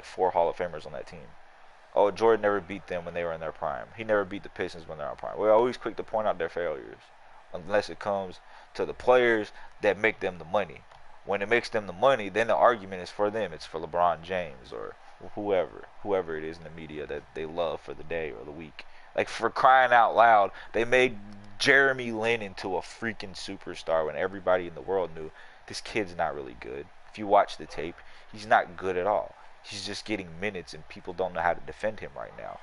4 Hall of Famers on that team. Oh, Jordan never beat them when they were in their prime. He never beat the Pistons when they're in prime. We're always quick to point out their failures, unless it comes to the players that make them the money. When it makes them the money, then the argument is for them. It's for LeBron James or whoever it is in the media that they love for the day or the week. Like, for crying out loud, they made Jeremy Lin into a freaking superstar when everybody in the world knew this kid's not really good. If you watch the tape, he's not good at all. He's just getting minutes and people don't know how to defend him right now.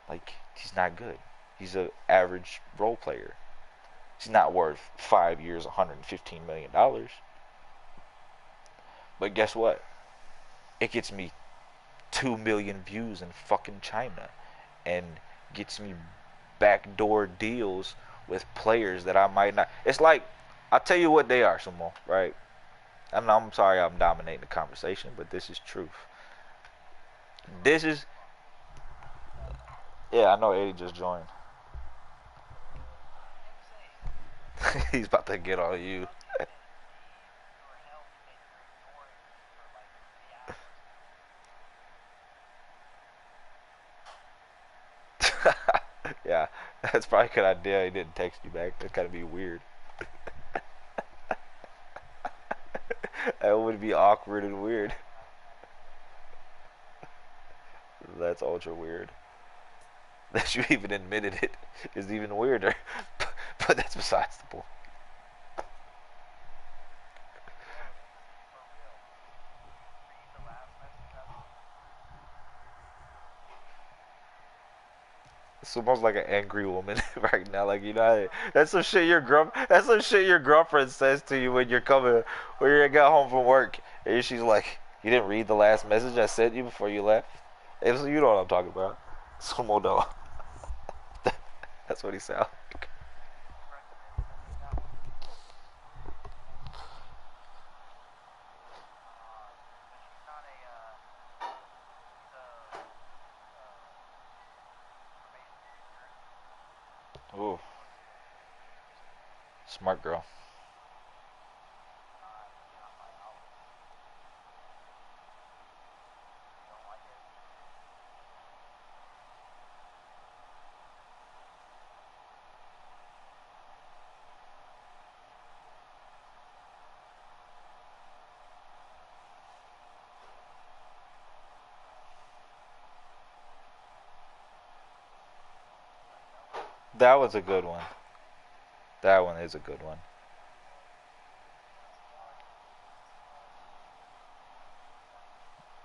Like, he's not good. He's an average role player. He's not worth 5 years, $115 million. But guess what? It gets me 2 million views in fucking China and gets me backdoor deals with players that I might not. It's like, I'll tell you what they are, Sumo, right? I'm sorry I'm dominating the conversation, but this is truth. This is, yeah, I know Eddie just joined. He's about to get on you. Yeah, that's probably a good idea. He didn't text you back. That's gotta be weird. That would be awkward and weird. That's ultra weird. That you even admitted it is even weirder. But that's besides the point. It's almost like an angry woman right now. Like, you know, that's some shit your that's some shit your girlfriend says to you when you're coming, when you got home from work, and she's like, "You didn't read the last message I sent you before you left." If so, you know what I'm talking about. Sumo do. That's what he sounds like. Ooh, smart girl. That was a good one. That one is a good one.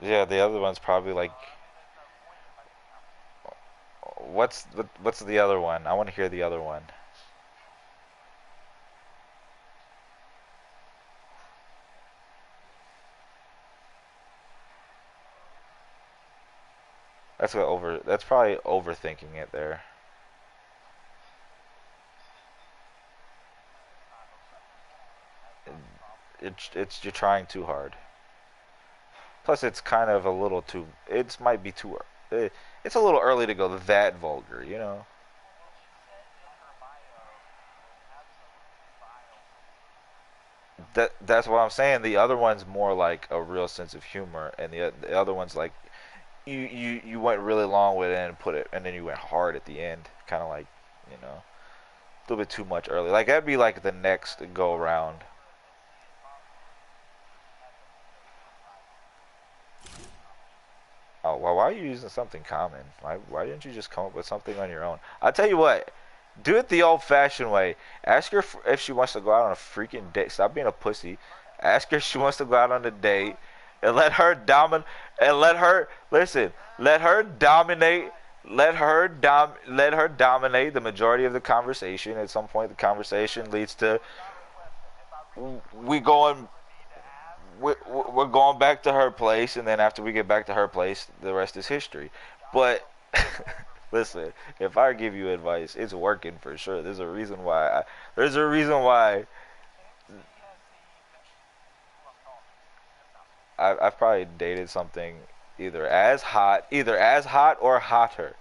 Yeah, the other one's probably like, what's the other one? I want to hear the other one. That's what over. That's probably overthinking it there. It's you're trying too hard. Plus, it's kind of a little too. It might be too. It's a little early to go that vulgar, you know. That's what I'm saying. The other one's more like a real sense of humor, and the other one's like you went really long with it and put it, and then you went hard at the end, kind of like, you know, a little bit too much early. Like, that'd be like the next go around. Oh, well, why are you using something common? Why didn't you just come up with something on your own? I'll tell you what, do it the old-fashioned way. Ask her if she wants to go out on a freaking date. Stop being a pussy. Ask her if she wants to go out on a date, and let her dominate. And let her listen. Let her dominate. Let her dominate the majority of the conversation. At some point, the conversation leads to we going we're going back to her place, and then after we get back to her place, the rest is history. But listen, if I give you advice, it's working for sure. There's a reason why. There's a reason why I've probably dated something either as hot or hotter.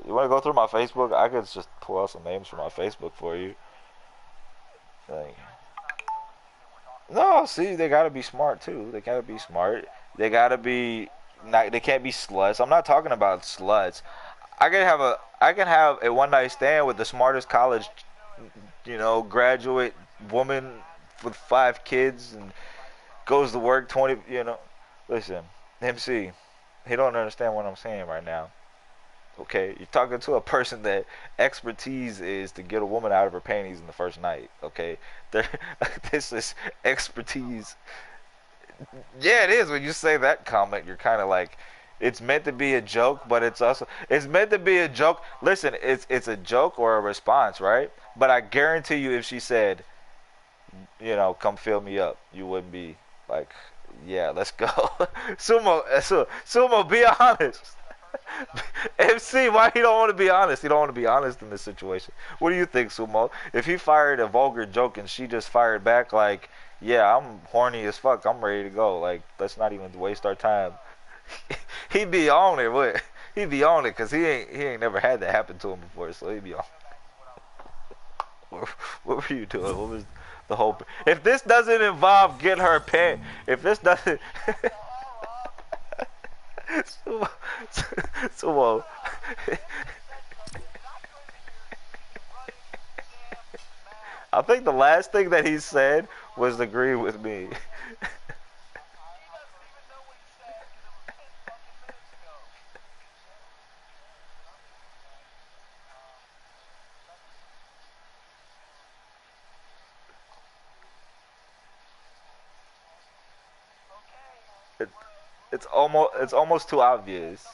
You want to go through my Facebook? I could just pull out some names from my Facebook for you. Like, no, see, they gotta be smart too. They gotta be smart. They gotta be not. They can't be sluts. I'm not talking about sluts. I can have a one night stand with the smartest college, graduate woman with 5 kids and goes to work 20. Listen, MC, he don't understand what I'm saying right now. Okay, you're talking to a person that expertise is to get a woman out of her panties in the first night. Okay, there, this is expertise. Yeah, it is. When you say that comment, you're kind of like, it's meant to be a joke, but it's meant to be a joke. Listen, it's a joke or a response, right? But I guarantee you, if she said, come fill me up, you wouldn't be like, yeah, let's go. Sumo, be honest. MC, why he don't want to be honest? He don't want to be honest in this situation. What do you think, Sumo? If he fired a vulgar joke and she just fired back like, "Yeah, I'm horny as fuck. I'm ready to go. Like, let's not even waste our time." He'd be on it. What? He'd be on it because he ain't never had that happen to him before. So he'd be on. What were you doing? What was the whole? If this doesn't involve get her pant, if this doesn't. So, I think the last thing that he said was agree with me. it, it's almost too obvious.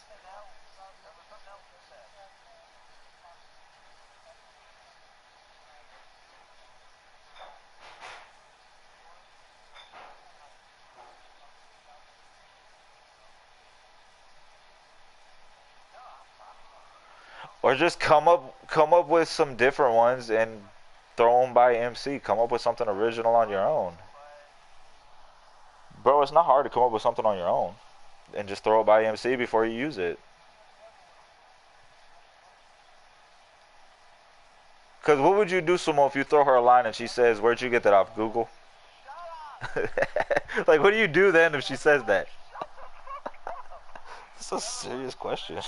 Or just come up with some different ones and throw them by MC. Come up with something original on your own. Bro, it's not hard to come up with something on your own and just throw it by MC before you use it. Because what would you do, Sumo, if you throw her a line and she says, "Where'd you get that off Google?" Like, what do you do then if she says that? It's a serious question.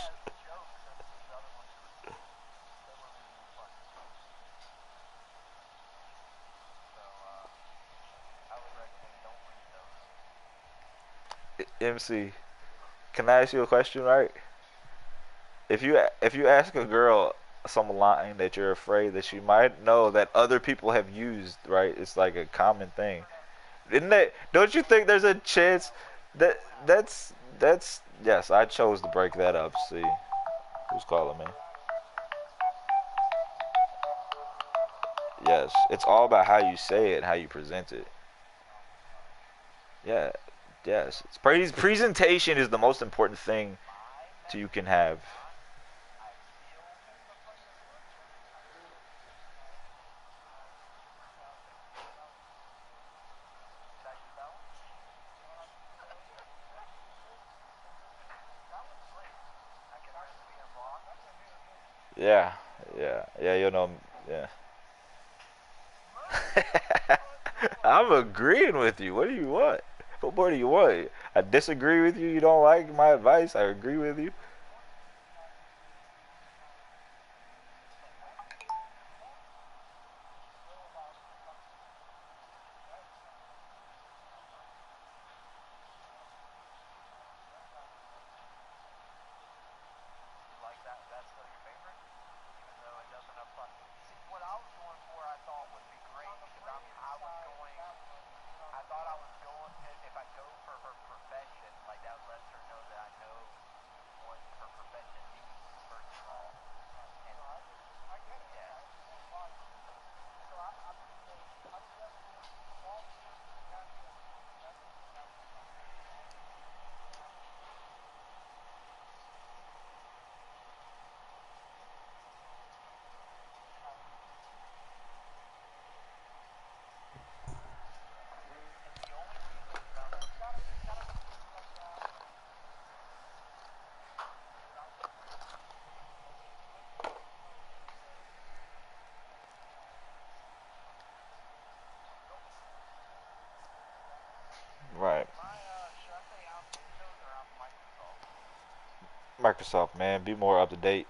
MC, can I ask you a question, right? If you ask a girl some line that you're afraid that she might know that other people have used, right? It's like a common thing. Isn't that? Don't you think there's a chance that that's yes? I chose to break that up. See, who's calling me? Yes, it's all about how you say it and how you present it. Yeah, yes. Presentation is the most important thing to you can have. Yeah, yeah, yeah. Yeah. I'm agreeing with you. What do you want? What more do you want? I disagree with you. You don't like my advice. I agree with you. Microsoft, man, be more up to date.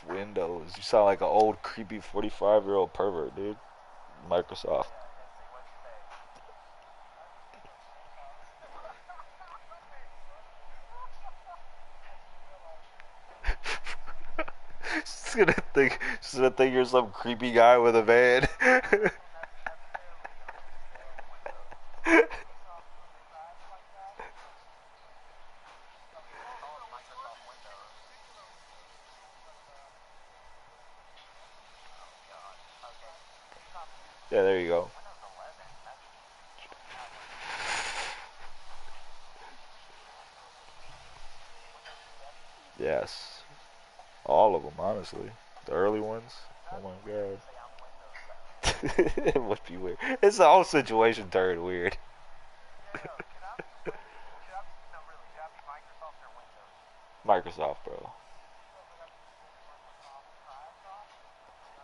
Windows. You sound like an old, creepy 45-year-old pervert, dude. Microsoft. She's gonna think you're some creepy guy with a van. Yeah, there you go. Yes. All of them, honestly. The early ones. Oh my god. It would be weird. It's the whole situation turned weird. Microsoft, bro.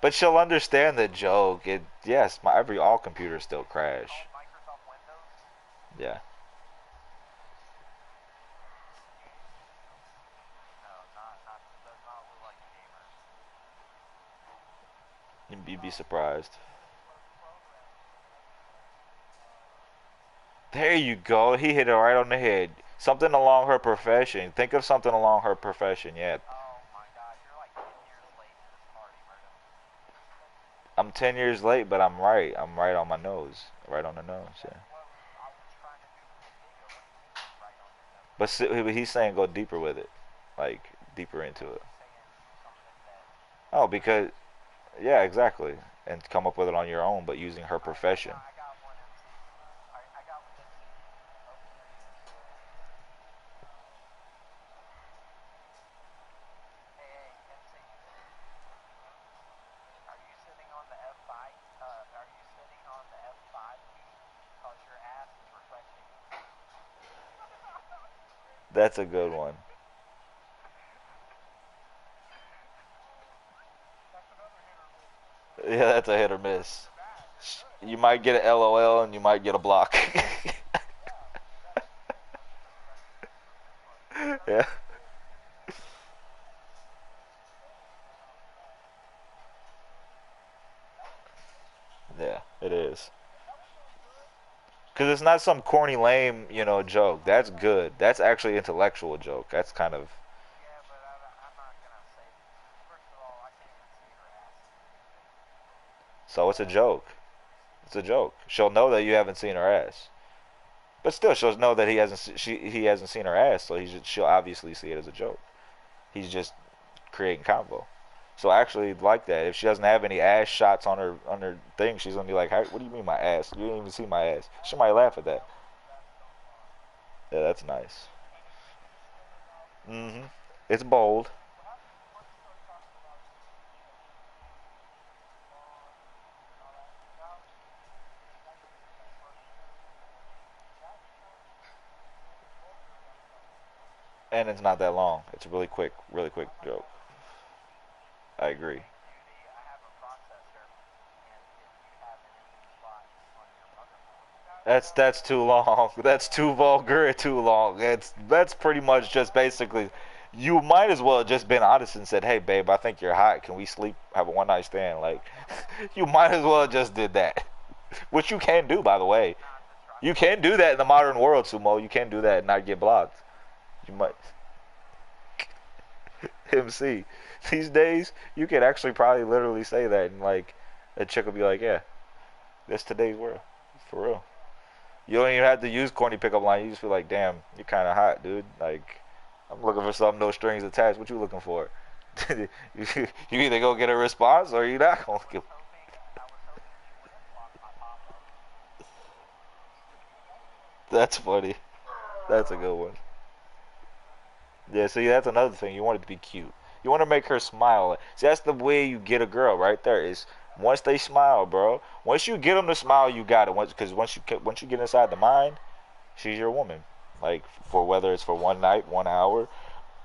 But she'll understand the joke. It yes, my every all computers still crash. Yeah, you'd be surprised. There you go. He hit it right on the head. Something along her profession. Think of something along her profession. Yeah, I'm 10 years late, but I'm right. I'm right on my nose. Right on the nose. Yeah. But he's saying go deeper with it, like deeper into it. Oh, because yeah, exactly. And come up with it on your own, but using her profession. That's a good one. Yeah, that's a hit or miss. You might get an LOL and you might get a block. Yeah, yeah, it is. Because it's not some corny, lame, joke. That's good. That's actually intellectual joke. That's kind of so. It's a joke. It's a joke. She'll know that you haven't seen her ass, but still, she'll know that he hasn't seen her ass. So she'll obviously see it as a joke. He's just creating combo. So I actually like that. If she doesn't have any ass shots on her thing, she's gonna be like, "What do you mean my ass? You didn't even see my ass." She might laugh at that. Yeah, that's nice. Hmm. It's bold. And it's not that long. It's a really quick joke. I agree. That's too long. That's too vulgar. Too long. That's pretty much just basically. You might as well have just been honest and said, "Hey, babe, I think you're hot. Can we sleep? Have a one night stand?" Like, you might as well have just did that, which you can do, by the way. You can do that in the modern world, Sumo. You can do that and not get blocked. You might MC. These days, you could actually probably literally say that, and like, a chick will be like, "Yeah, that's today's world, for real." You don't even have to use corny pickup line. You just feel like, damn, you're kind of hot, dude. Like, I'm looking for something, no strings attached. What you looking for? You either go get a response or you're not gonna get. That's funny. That's a good one. Yeah, see, that's another thing. You want it to be cute. You want to make her smile. See, that's the way you get a girl right there. Is once they smile, bro. Once you get them to smile, you got it. Because once you get inside the mind, she's your woman. Like for whether it's for one night, 1 hour,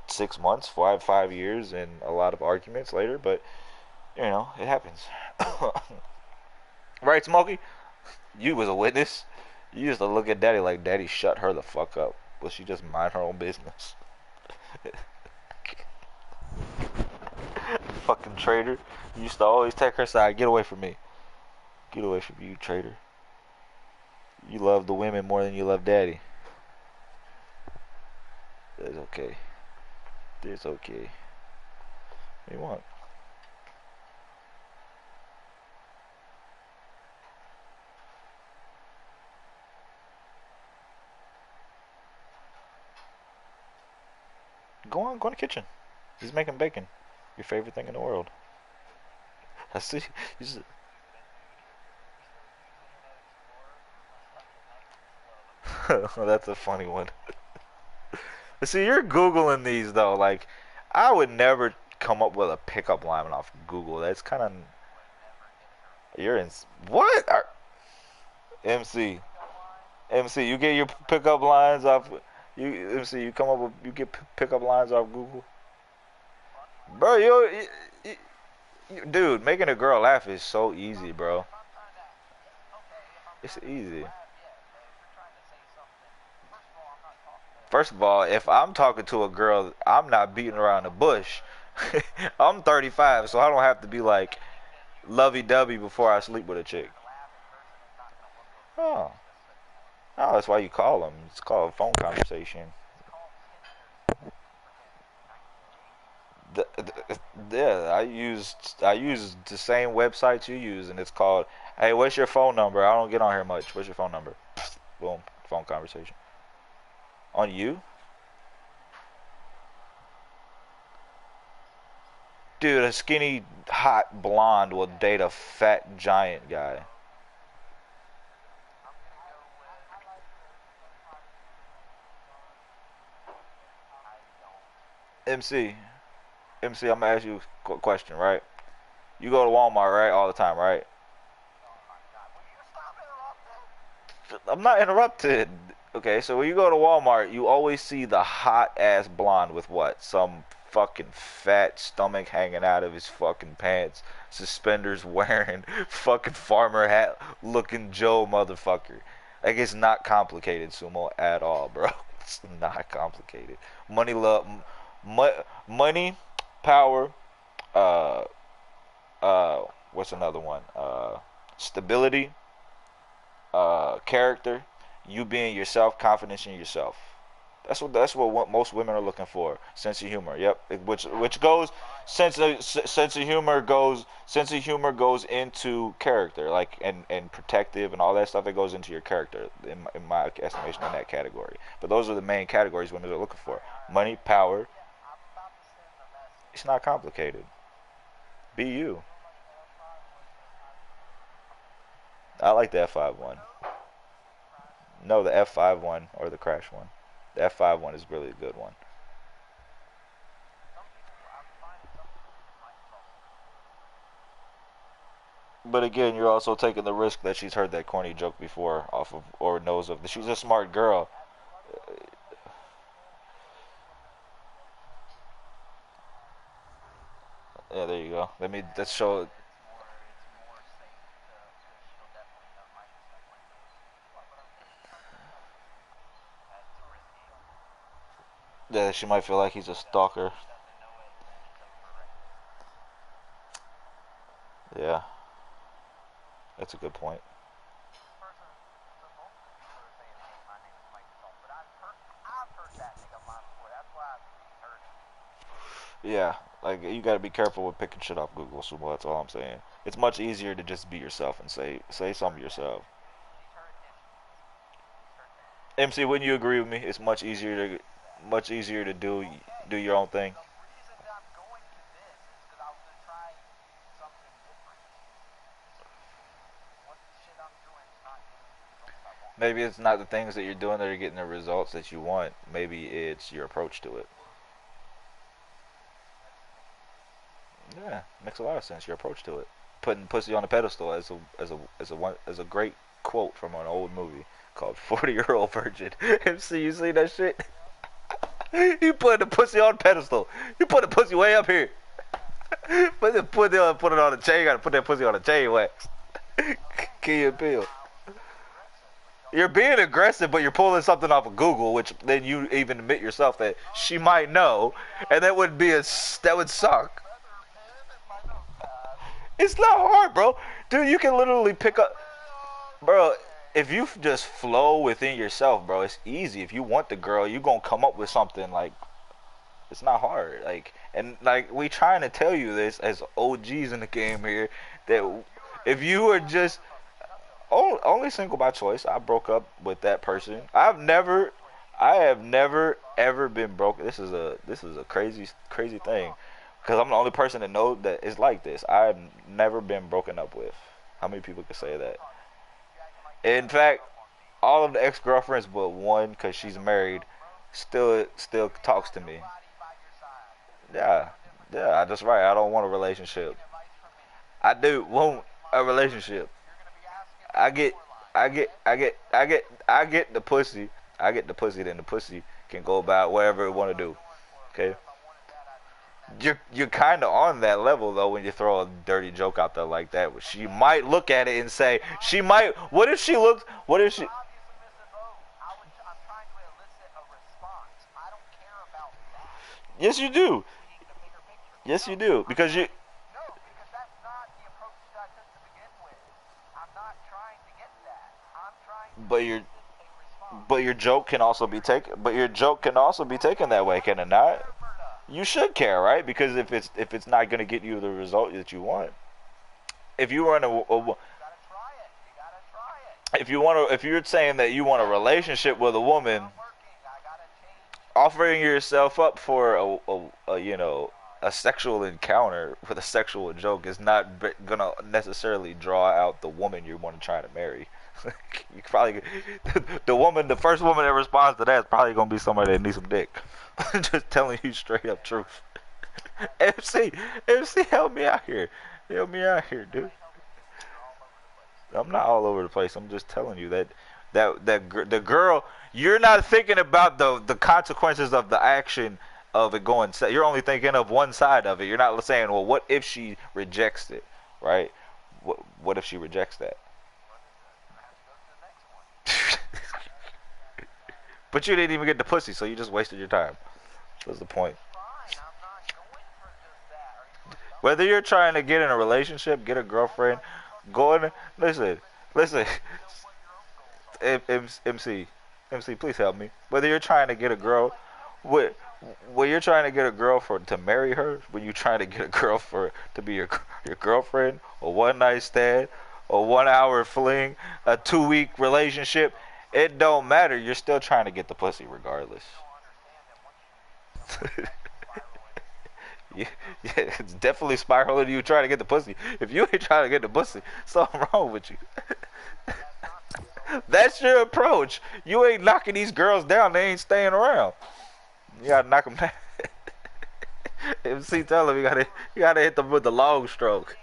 6 months, 5 years, and a lot of arguments later. But it happens. Right, Smokey? You was a witness. You used to look at Daddy like Daddy shut her the fuck up. But she just mind her own business. Fucking traitor. You used to always take her side. Get away from me. Get away from you, traitor. You love the women more than you love daddy. It's okay. It's okay. What do you want? Go in the kitchen. He's making bacon. Your favorite thing in the world. I see. You just, that's a funny one. See, you're Googling these though. Like, I would never come up with a pickup line off Google. That's kind of. You're in. What? MC. MC, you get your pickup lines off. MC, you come up with. You get pickup lines off Google. Bro, dude, making a girl laugh is so easy, bro. It's easy. First of all, if I'm talking to a girl, I'm not beating around the bush. I'm 35, so I don't have to be like lovey-dovey before I sleep with a chick. Oh, oh, that's why you call them. It's called a phone conversation. Yeah, I use the same websites you use, and it's called. Hey, what's your phone number? I don't get on here much. What's your phone number? Boom, phone conversation. On you, dude. A skinny, hot blonde will date a fat giant guy. MC, MC, I'm gonna ask you a question, right? You go to Walmart, right, all the time, right? I'm not interrupted. Okay, so when you go to Walmart, you always see the hot ass blonde with what? Some fucking fat stomach hanging out of his fucking pants, suspenders wearing, fucking farmer hat looking Joe motherfucker. Like, it's not complicated, Sumo, at all, bro. It's not complicated. Money, love, money, power, uh, what's another one? Stability, character, you being yourself, confidence in yourself. That's what most women are looking for. Sense of humor. Yep. Which goes sense of humor goes into character, like and protective and all that stuff that goes into your character in my estimation in that category. But those are the main categories women are looking for. Money, power. It's not complicated. Be you. I like the F5 one. No, the F5 one or the crash one. The F5 one is really a good one. But again, you're also taking the risk that she's heard that corny joke before off of or knows of. She's a smart girl. Yeah, there you go. Let's show. Yeah, she might feel like he's a stalker. Yeah, that's a good point. Yeah, like you gotta be careful with picking shit off Google. So that's all I'm saying. It's much easier to just be yourself and say something yourself. MC, wouldn't you agree with me? It's much easier to do your own thing. Maybe it's not the things that you're doing that are getting the results that you want. Maybe it's your approach to it. Yeah, makes a lot of sense. Your approach to it. Putting pussy on a pedestal as a great quote from an old movie called 40-Year-Old Virgin. MC, you see that shit? You put the pussy on a pedestal. You put the pussy way up here. Put it on a chain. You gotta put that pussy on a chain wax. Key and Bill. You're being aggressive, but you're pulling something off of Google, which then you even admit yourself that she might know, and that would be that would suck. It's not hard, bro. Dude, you can literally pick up, bro. If you just flow within yourself, bro, it's easy. If you want the girl, you gonna come up with something like it's not hard. Like and like we trying to tell you this as OGs in the game here that if you are just only single by choice. I broke up with that person. I have never ever been broken. This is a crazy thing, because I'm the only person that knows that it's like this. I've never been broken up with. How many people can say that? In fact, all of the ex girlfriends but one, because she's married, still talks to me. Yeah, yeah, that's right. I don't want a relationship. I do want a relationship. I get, I get the pussy. I get the pussy. Then the pussy can go about wherever it want to do. Okay. You're kind of on that level though when you throw a dirty joke out there like that. She might look at it and say, she might. What if she looks? What if she? Yes, you do. Yes, you do. Because you. But your but your joke can also be taken. But your joke can also be taken that way, can it not? You should care, right? Because if it's not going to get you the result that you want, if you want if you're saying that you want a relationship with a woman, offering yourself up for a sexual encounter with a sexual joke is not gonna necessarily draw out the woman you want to try to marry. You probably the first woman that responds to that is probably gonna be somebody that needs some dick. Just telling you straight up truth. MC, MC, help me out here. Help me out here, dude. I'm not all over the place. I'm just telling you the girl. You're not thinking about the consequences of the action of it going. You're only thinking of one side of it. You're not saying, well, what if she rejects it, right? What if she rejects that? But you didn't even get the pussy, so you just wasted your time. What's the point? Whether you're trying to get in a relationship, get a girlfriend, go in. Listen. MC, MC, please help me. Whether you're trying to get a girl, what, when you're trying to get a girl for to marry her, when you're trying to get a girl for to be your girlfriend, a one night stand, a 1 hour fling, a 2 week relationship, it don't matter. You're still trying to get the pussy regardless. Yeah, yeah, it's definitely spiraling you trying to get the pussy. If you ain't trying to get the pussy, something wrong with you. That's your approach. You ain't knocking these girls down. They ain't staying around. You gotta knock them down. MC tell him you gotta hit them with the long stroke.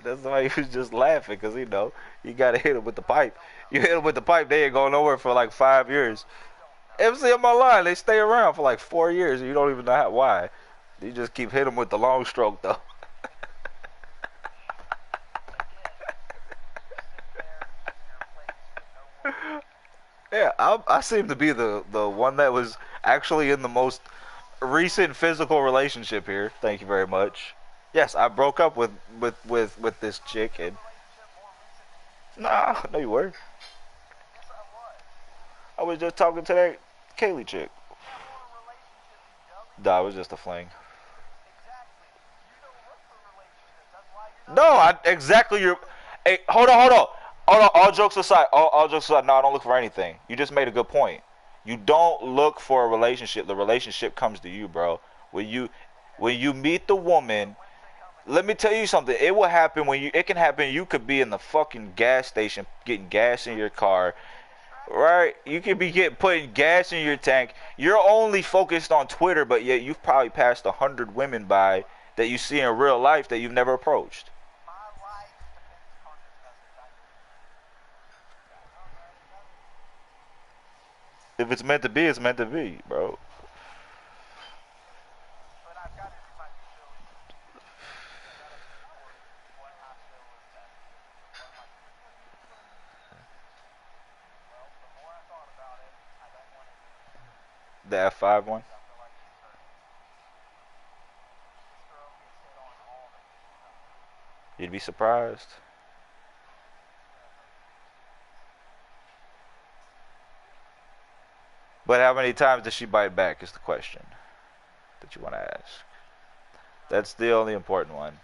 That's why he was just laughing, because you gotta hit them with the pipe. You hit them with the pipe, they ain't going nowhere for like 5 years. MC on my line, they stay around for like 4 years, and you don't even know why. You just keep hitting them with the long stroke though. Yeah, I seem to be the one that was actually in the most recent physical relationship here. Thank you very much. Yes, I broke up with this chick, and nah, no you were. I was just talking to that Kaylee chick. Nah, it was just a fling. No, exactly. Hey, hold on. All jokes aside, all jokes aside. No, I don't look for anything. You just made a good point. You don't look for a relationship. The relationship comes to you, bro. When you when you meet the woman, let me tell you something. It will happen when you. It can happen. You could be in the fucking gas station getting gas in your car, right? You could be putting gas in your tank. You're only focused on Twitter, but yet you've probably passed 100 women by that you see in real life that you've never approached. If it's meant to be, it's meant to be, bro. The F5 one. You'd be surprised. But how many times does she bite back is the question that you want to ask. That's the only important one.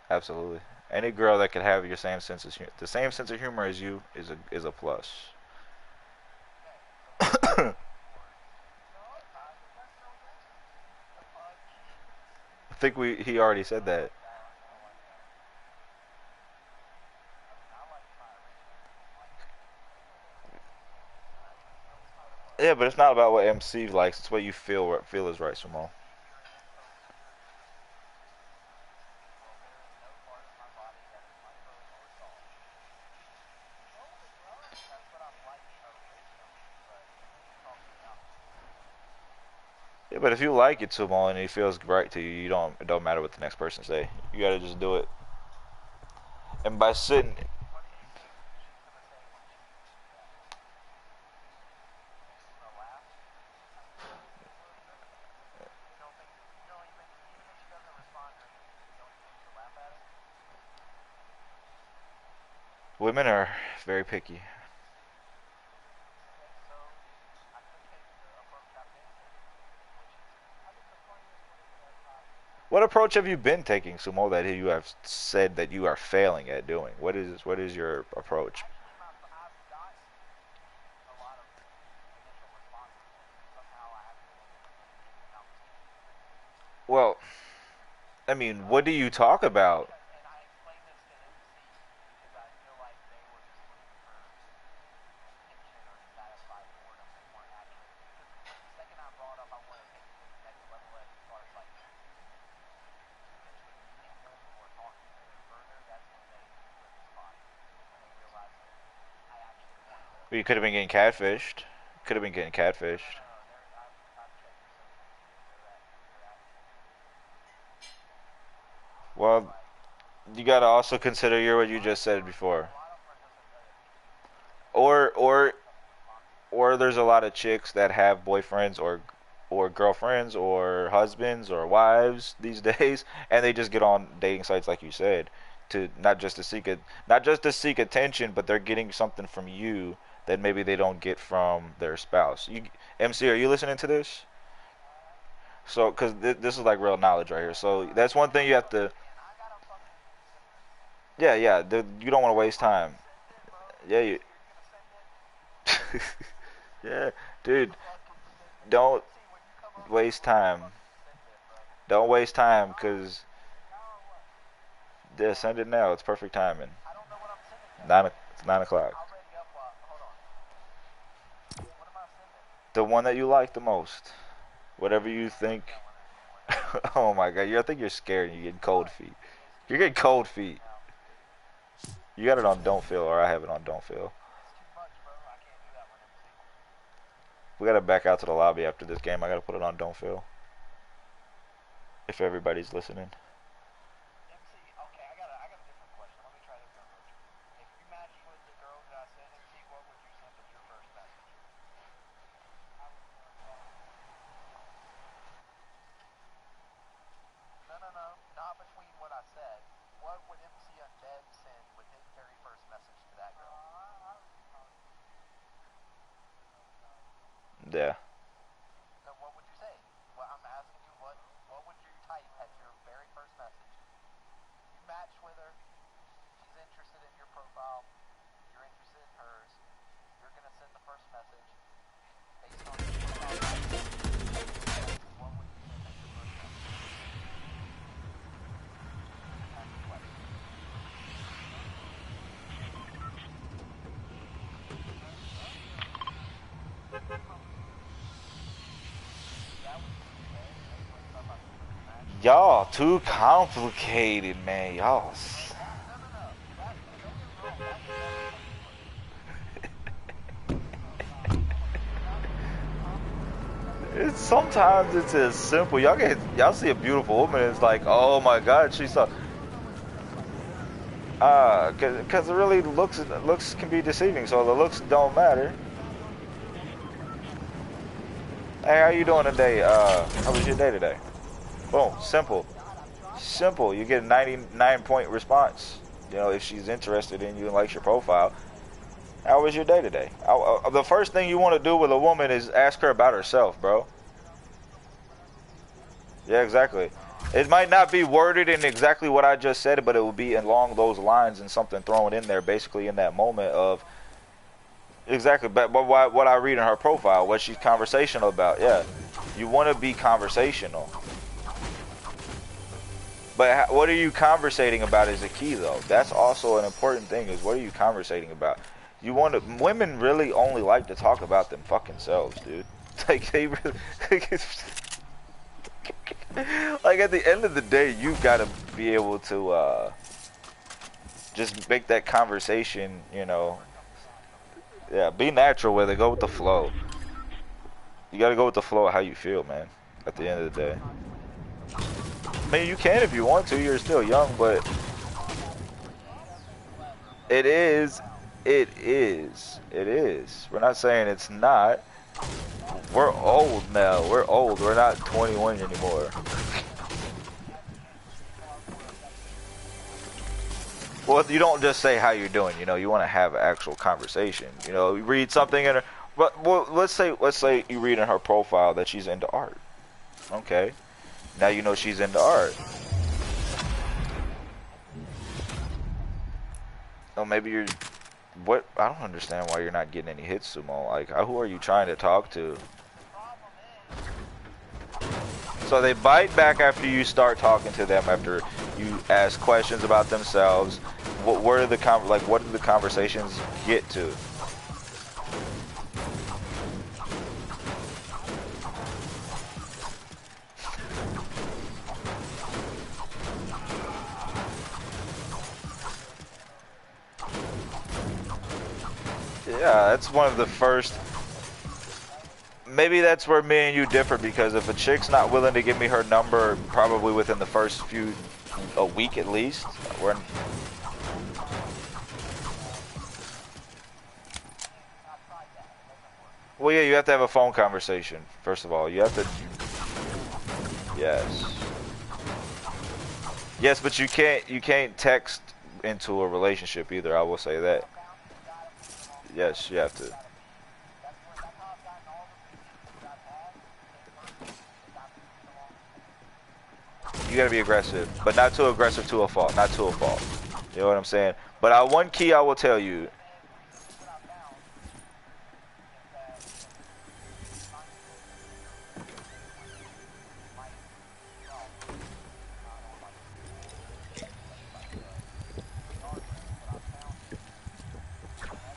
Absolutely. Any girl that can have your same sense of the same sense of humor as you is a plus. I think he already said that. Yeah, but it's not about what MC likes. It's what you feel is right, Simone. Yeah, but if you like it, Simone, and it feels right to you, it don't matter what the next person say. You gotta just do it. And by sitting, women are very picky. What approach have you been taking, Sumo, that you have said that you are failing at doing? What is your approach? Well, I mean, what do you talk about? You could have been getting catfished. Could have been getting catfished. Well, you gotta also consider what you just said before. Or or or there's a lot of chicks that have boyfriends or girlfriends or husbands or wives these days, and they just get on dating sites like you said to not just to seek attention, but they're getting something from you that maybe they don't get from their spouse. MC, are you listening to this? So, because this is like real knowledge right here. So that's one thing you have to. Yeah, yeah. You don't want to waste time. Yeah, yeah, dude. Don't waste time. Don't waste time, cause yeah, send it now. It's perfect timing. It's 9 o'clock. The one that you like the most. Whatever you think. Oh my god, I think you're scared. You're getting cold feet. You're getting cold feet. You got it on Don't Feel, or I have it on Don't Feel. We gotta back out to the lobby after this game. I gotta put it on Don't Feel. If everybody's listening. Yeah. Y'all too complicated, man. Sometimes it's as simple. Y'all see a beautiful woman, it's like, oh my God, she's so. Cause really looks can be deceiving. So the looks don't matter. Hey, how you doing today? How was your day today? Boom, simple, simple. You get a 99-point response. You know, if she's interested in you and likes your profile. How was your day today? The first thing you want to do with a woman is ask her about herself, bro. Yeah, exactly. It might not be worded in exactly what I just said, but it will be along those lines and something thrown in there, basically in that moment of exactly. But what I read in her profile, what she's conversational about. Yeah, you want to be conversational. But what are you conversating about is the key, though. That's also an important thing. Is what are you conversating about? You want to. Women really only like to talk about them fucking selves, dude. Like they really. Like at the end of the day, you gotta be able to just make that conversation, you know. Yeah, be natural with it. Go with the flow. You gotta go with the flow of how you feel, man. At the end of the day. I mean, you can if you want to. You're still young, but it is. It is. It is. We're not saying it's not. We're old now. We're old. We're not 21 anymore. Well, you don't just say how you're doing. You know, you want to have an actual conversation. You know, you read something in her. But well, let's say you read in her profile that she's into art. Okay, now you know she's into art. Oh, maybe you're. What? I don't understand why you're not getting any hits, Sumo. Like, who are you trying to talk to? So they bite back after you start talking to them, after you ask questions about themselves. What do the conversations get to? Yeah, that's one of the first. Maybe that's where me and you differ, because if a chick's not willing to give me her number, probably within the first a week at least, we're. Well, yeah, you have to have a phone conversation. First of all, you have to. Yes. Yes, but you can't text into a relationship either. I will say that. Yes, you have to. You gotta be aggressive, but not too aggressive to a fault. Not to a fault. You know what I'm saying? But one key I will tell you.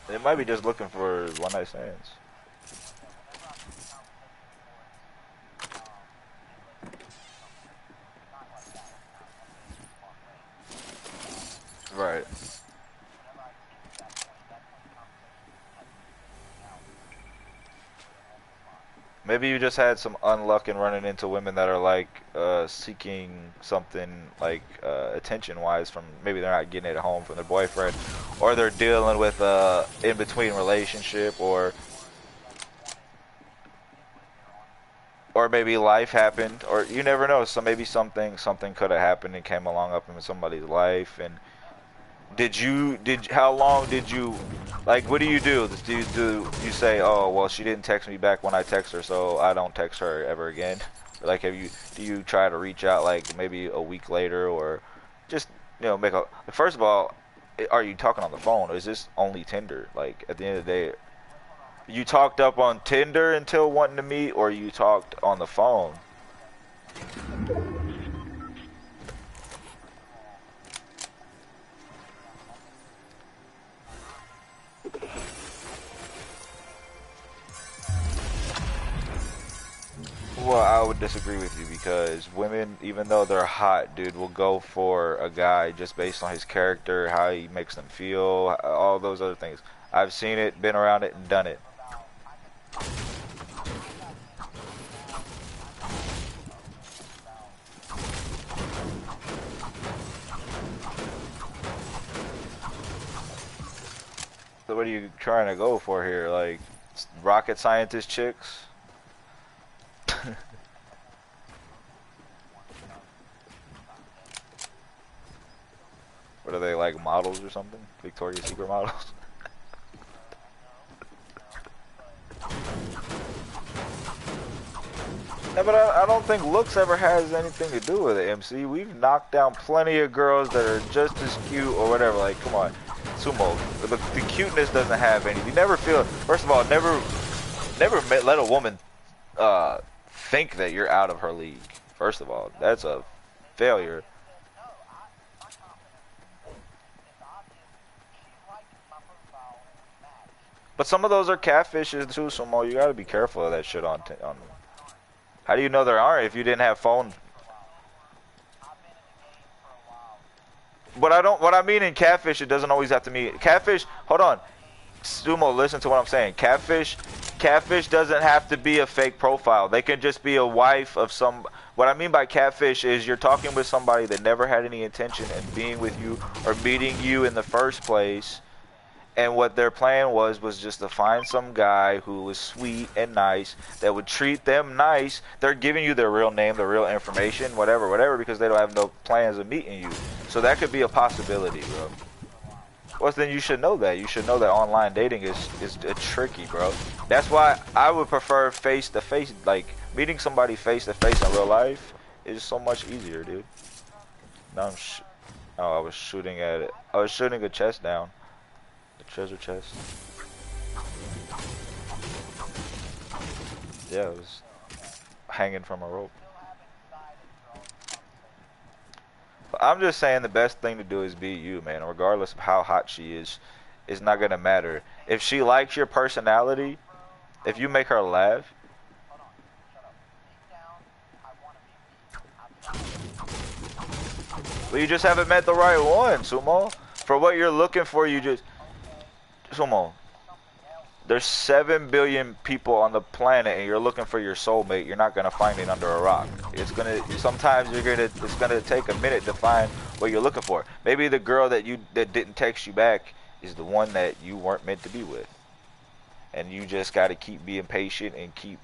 They might be just looking for one night stands. Right. Maybe you just had some unluck in running into women that are like seeking something like attention wise from, maybe they're not getting it at home from their boyfriend, or they're dealing with in between relationship, or maybe life happened, or you never know. So maybe something could have happened and came along up in somebody's life. And how long did you, like, what do you do? You say, oh well, she didn't text me back when I text her, so I don't text her ever again? Like, do you try to reach out like maybe a week later, or just, you know, first of all, are you talking on the phone, or is this only Tinder? Like, at the end of the day, you talked up on Tinder until wanting to meet, or you talked on the phone? Well, I would disagree with you, because women, even though they're hot, dude, will go for a guy just based on his character, how he makes them feel, all those other things. I've seen it, been around it, and done it. So what are you trying to go for here? Like rocket scientist chicks? What are they, like models or something? Victoria's Secret models? Yeah, but I don't think looks ever has anything to do with it, MC. We've knocked down plenty of girls that are just as cute or whatever. Like, come on, Sumo. The cuteness doesn't have any. You never feel. First of all, never let a woman think that you're out of her league. First of all, that's a failure. But some of those are catfishes too, Sumo. You gotta be careful of that shit on. How do you know there aren't if you didn't have phone? But I don't. What I mean in catfish, it doesn't always have to mean catfish. Hold on, Sumo. Listen to what I'm saying. Catfish doesn't have to be a fake profile. They can just be a wife of some. What I mean by catfish is you're talking with somebody that never had any intention in being with you or meeting you in the first place. And what their plan was just to find some guy who was sweet and nice that would treat them nice. They're giving you their real name, their real information, whatever, because they don't have no plans of meeting you. So that could be a possibility, bro. Well, then you should know that. You should know that online dating is tricky, bro. That's why I would prefer face-to-face. Like, meeting somebody face-to-face in real life is so much easier, dude. Now oh, I was shooting at it. I was shooting a chest down. Treasure chest. Yeah, it was hanging from a rope. But I'm just saying the best thing to do is be you, man. Regardless of how hot she is, it's not gonna matter. If she likes your personality, if you make her laugh. Well, you just haven't met the right one, Sumo. For what you're looking for, you just... Sumo, there's 7 billion people on the planet and you're looking for your soulmate. You're not gonna find it under a rock. It's gonna take a minute to find what you're looking for. Maybe the girl that didn't text you back is the one that you weren't meant to be with. And you just gotta keep being patient and keep,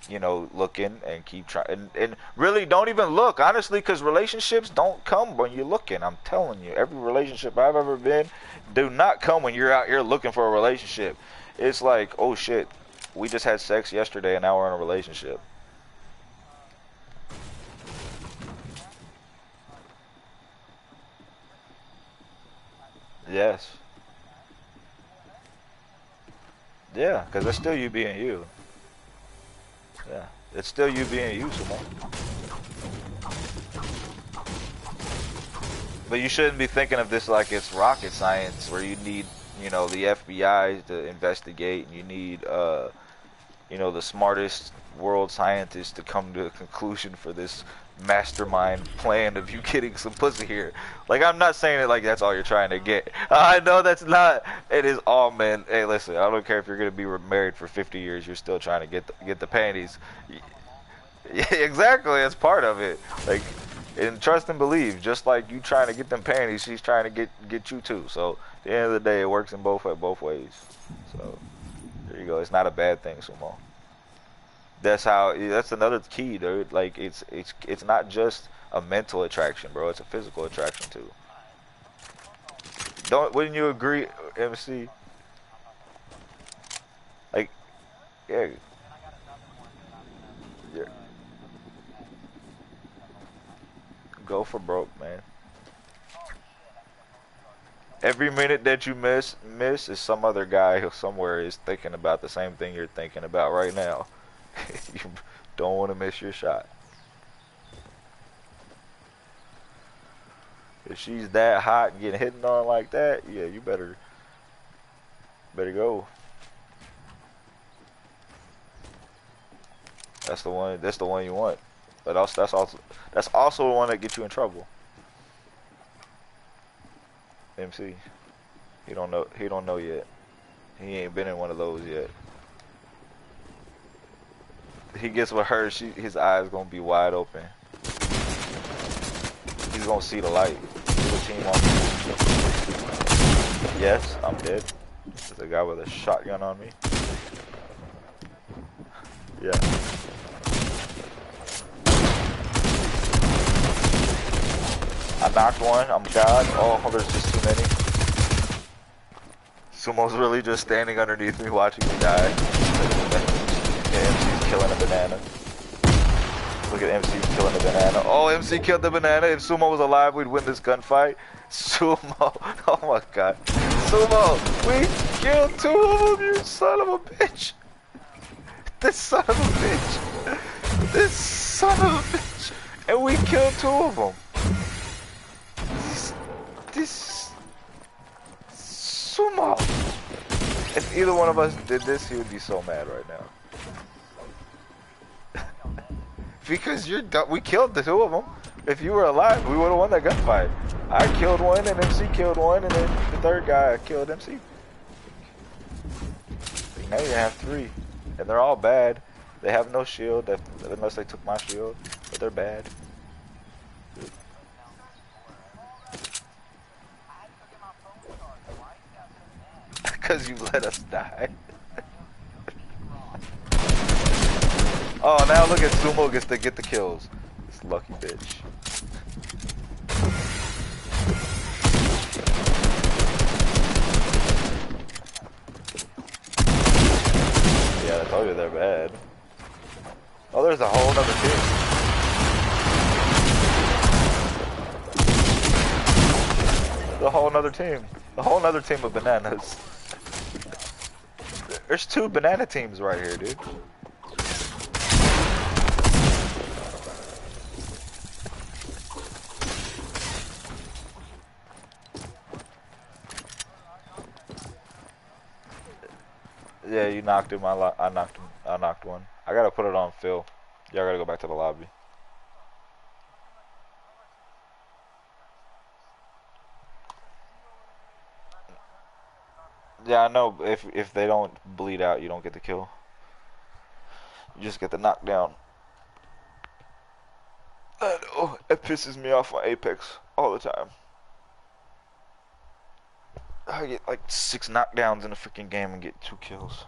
you know, looking and keep trying. And really don't even look, honestly, because relationships don't come when you're looking. I'm telling you, every relationship I've ever been do not come when you're out here looking for a relationship. It's like, oh shit, we just had sex yesterday and now we're in a relationship. Yes. Yeah, because it's still you being you. Yeah, it's still you being you, Simone. But you shouldn't be thinking of this like it's rocket science where you need, you know, the FBI to investigate and you need, you know, the smartest world scientists to come to a conclusion for this mastermind plan of you getting some pussy here. Like, I'm not saying it like that's all you're trying to get. I know that's not. It is all men. Hey, listen, I don't care if you're gonna be married for 50 years. You're still trying to get the panties. Yeah, exactly. That's part of it. Like, and trust and believe. Just like you trying to get them panties, she's trying to get you too. So at the end of the day, it works in both ways. So there you go. It's not a bad thing, Sumo. That's another key, dude. Like, it's not just a mental attraction, bro. It's a physical attraction too. Wouldn't you agree, MC? Like, yeah. Yeah. Go for broke, man. Every minute that you miss is some other guy who somewhere is thinking about the same thing you're thinking about right now. You don't want to miss your shot. If she's that hot and getting hit on like that, yeah, you better go. That's the one you want. But also, that's also the one that gets you in trouble. MC, he don't know yet. He ain't been in one of those yet. He gets with her, his eyes gonna be wide open. He's gonna see the light. Yes, I'm dead. There's a guy with a shotgun on me. Yeah. I knocked one. I'm God. Oh, there's just too many. Sumo's really just standing underneath me watching me die. Yeah, MC's killing a banana. Look at MC killing the banana. Oh, MC killed the banana. If Sumo was alive, we'd win this gunfight. Sumo. Oh my god. Sumo, we killed 2 of them, you son of a bitch. This son of a bitch. This son of a bitch. And we killed 2 of them. This Sumo. If either one of us did this, he would be so mad right now. Because we killed the 2 of them. If you were alive, we would have won that gunfight. I killed one, and MC killed one, and then the 3rd guy killed MC. Now you have 3, and they're all bad. They have no shield, unless they took my shield, but they're bad. Because you let us die. Oh, now look at Sumo gets to get the kills. This lucky bitch. Yeah, I told you they're bad. Oh, there's a whole other team. There's a whole nother team. A whole nother team of bananas. There's 2 banana teams right here, dude. Yeah, you knocked him. I knocked him. I knocked one. I gotta put it on Phil. Y'all gotta go back to the lobby. Yeah, I know. If they don't bleed out, you don't get the kill. You just get the knockdown. I know. It pisses me off on Apex all the time. I get like 6 knockdowns in a freaking game and get 2 kills.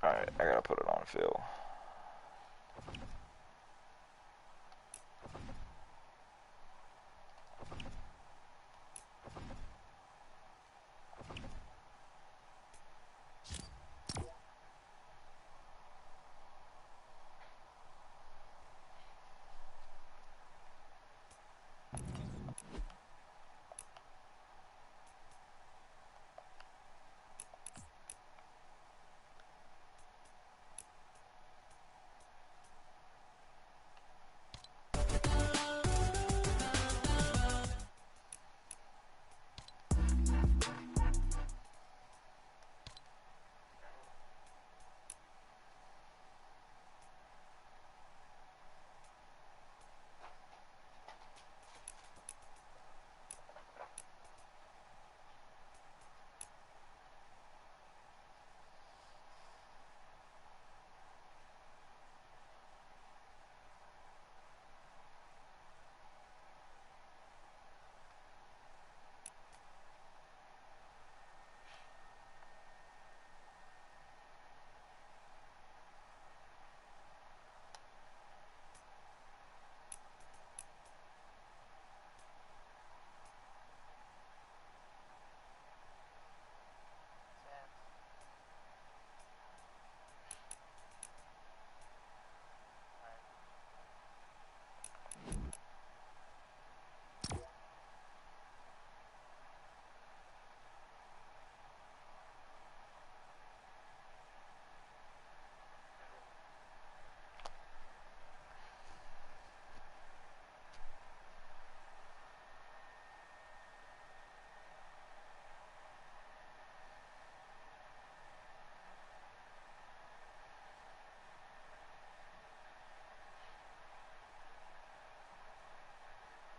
Alright, I gotta put it on Phil.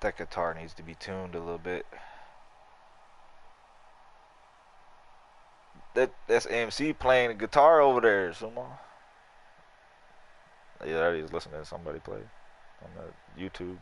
That guitar needs to be tuned a little bit. That's AMC playing a guitar over there, Sumo. Yeah, he's listening to somebody play. on the YouTube.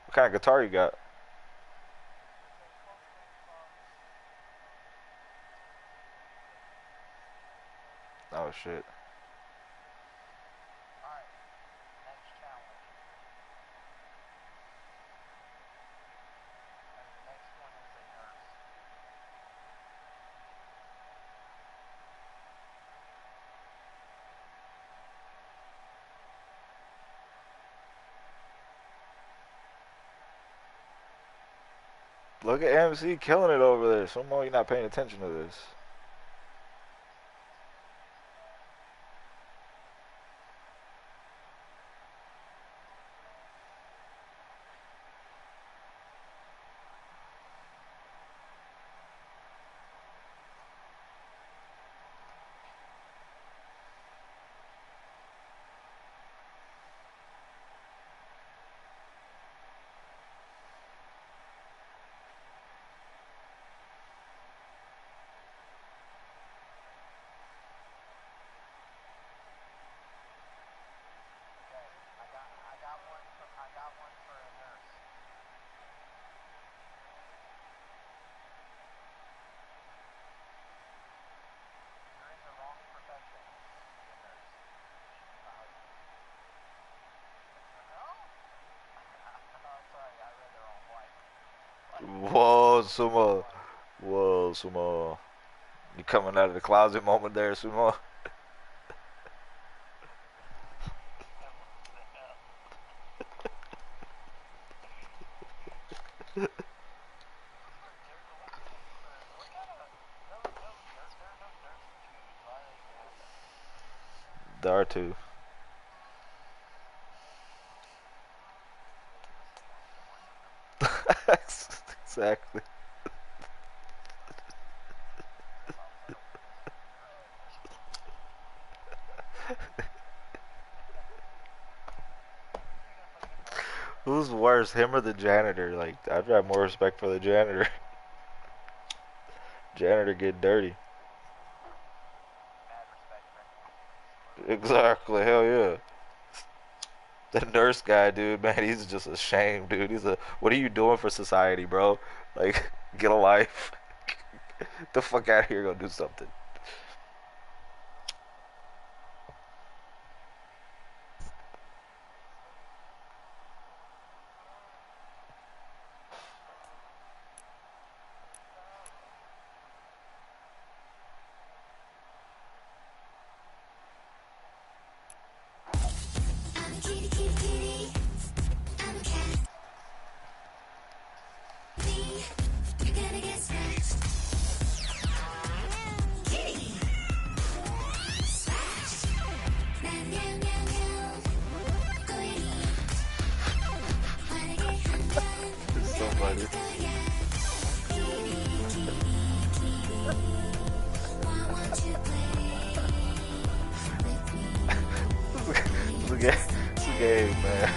What kind of guitar you got? Oh shit. Look at MC killing it over there. Somehow you're not paying attention to this. Whoa, Sumo. Whoa, Sumo. You coming out of the closet moment there, Sumo. There are two. Exactly. Who's worse, him or the janitor? Like, I'd have more respect for the janitor. Janitor get dirty. Exactly, hell yeah. The nurse guy, dude, man, he's just ashamed, dude. He's a, what are you doing for society, bro? Like, get a life. Get the fuck out of here, go do something. It's so funny. It's a game, man.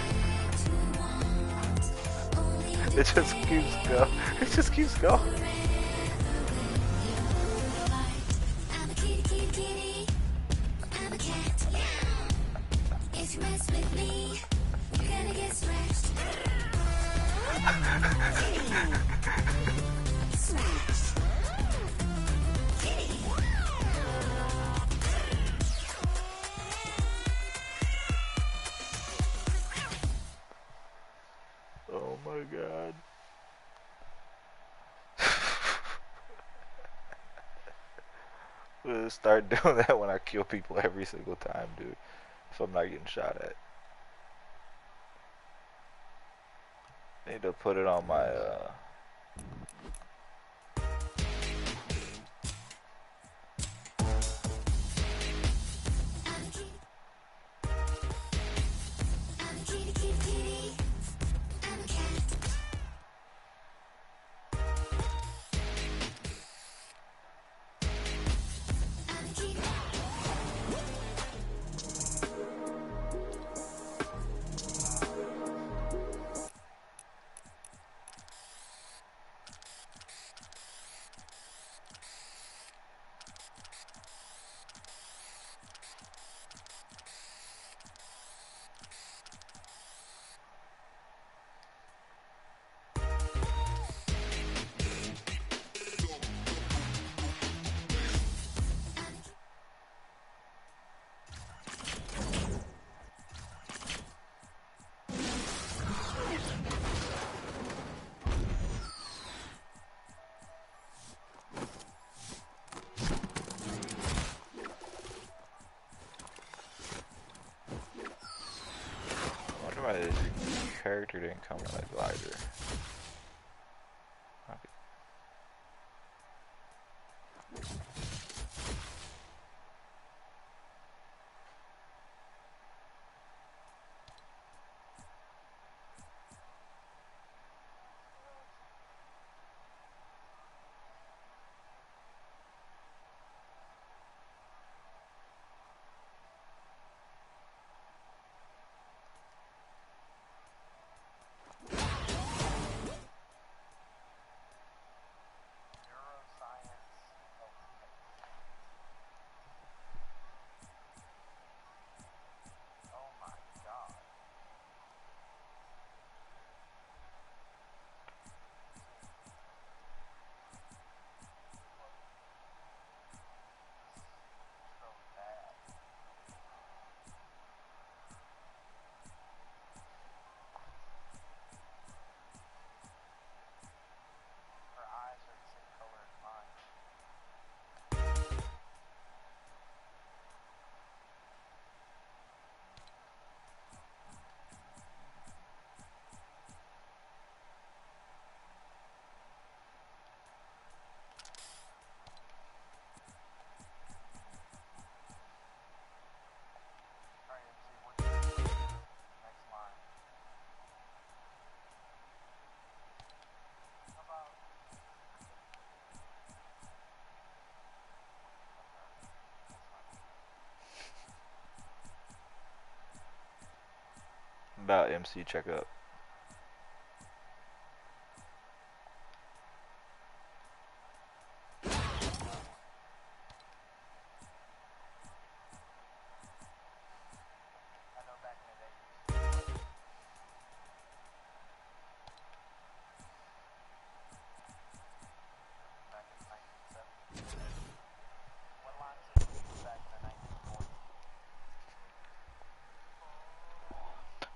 It just keeps going. It just keeps going. Oh my god. We'll start doing that when I kill people every single time, dude. If I'm not getting shot at. I need to put it on my didn't come in a glider. Okay. About MC checkup.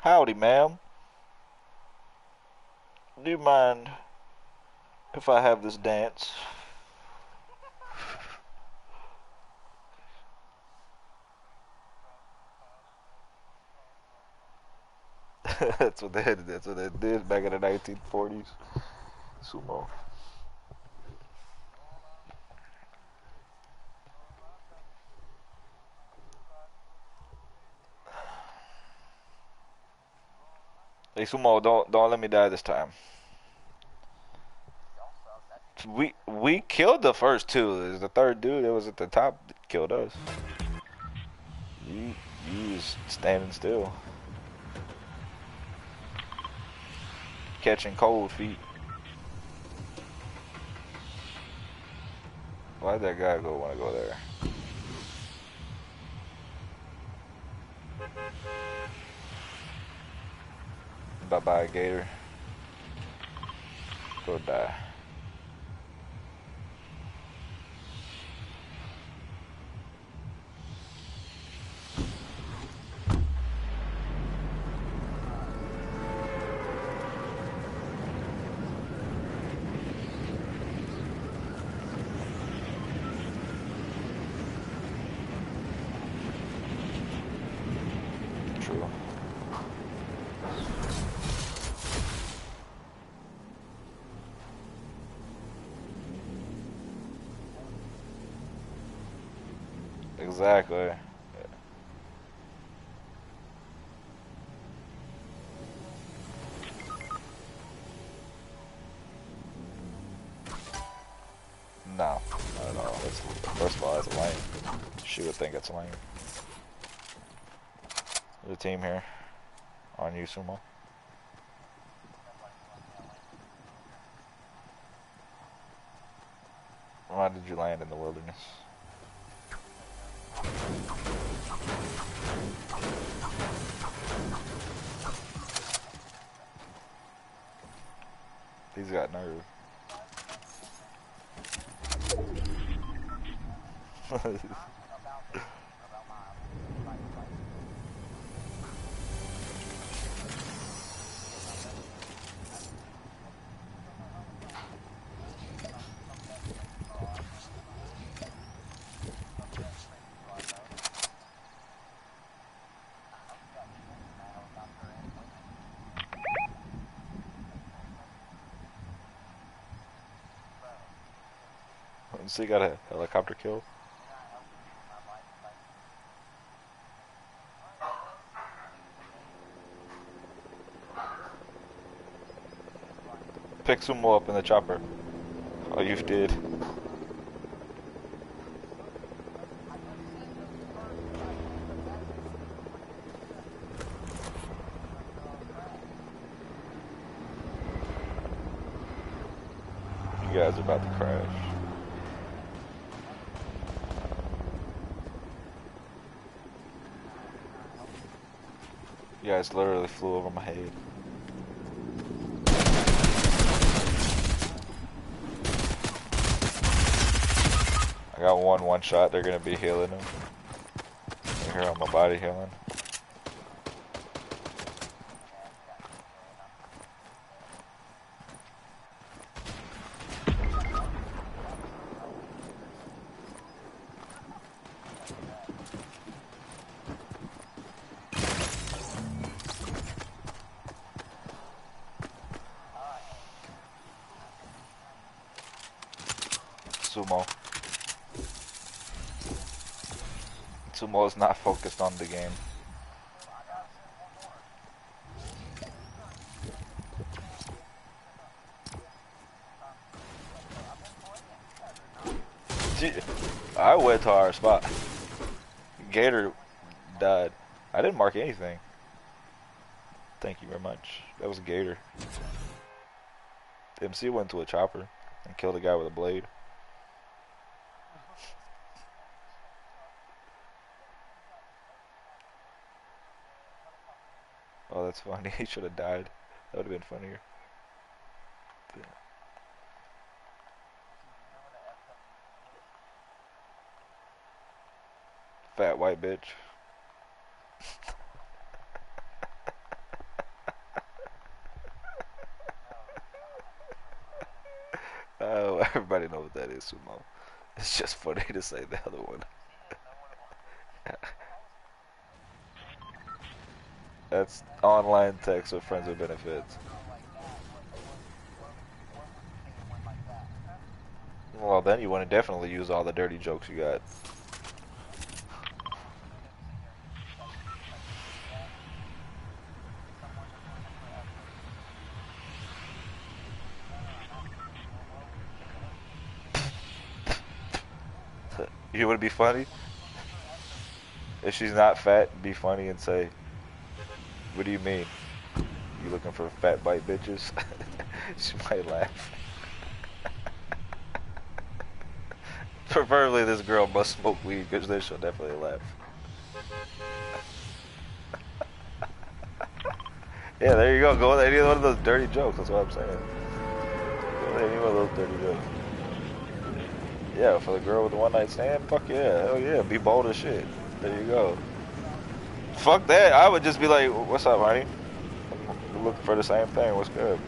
Howdy, ma'am. Do you mind if I have this dance? That's what they did. That's what they did back in the 1940s. Sumo. Hey, Sumo, don't let me die this time. We killed the first two. There's the third dude that was at the top that killed us. You was standing still, catching cold feet. Why'd that guy want to go there? Bye bye, Gator. Go die. True. Exactly. No, not at all. First of all, that's lame. She would think it's lame. There's a team here on you, Sumo. Why did you land in the wilderness? He's got nerve. So you got a helicopter kill. Pick Sumo up in the chopper. Oh, you did. You guys are about to crash. You guys literally flew over my head. I got one shot. They're gonna be healing him. I hear on my body healing. Sumo. Sumo is not focused on the game. I went to our spot. Gator died. I didn't mark anything. Thank you very much. That was a Gator. MC went to a chopper and killed a guy with a blade. Oh, that's funny. He should have died. That would have been funnier. Fat white bitch. Oh, everybody knows what that is, Sumo. It's just funny to say the other one. That's online text with friends with benefits. Well, then you want to definitely use all the dirty jokes you got. You would be funny? If she's not fat, be funny and say, what do you mean? You looking for fat bite bitches? She might laugh. Preferably this girl must smoke weed, because then she'll definitely laugh. Yeah, there you go. Go with any one of those dirty jokes. That's what I'm saying. Go with any one of those dirty jokes. Yeah, for the girl with the one night stand, fuck yeah. Hell yeah. Be bold as shit. There you go. Fuck that. I would just be like, what's up, honey? I'm looking for the same thing. What's good?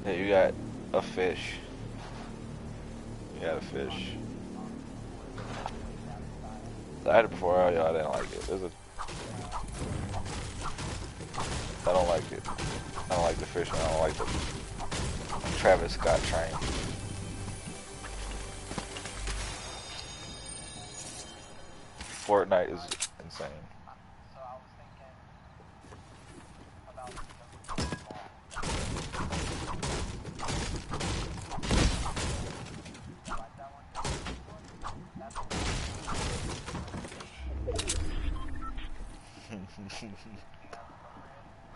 Yeah, you got a fish. You got a fish. I had it before. I didn't like it. I don't like it. I don't like the fish. I don't like the Travis Scott train. Fortnite is insane.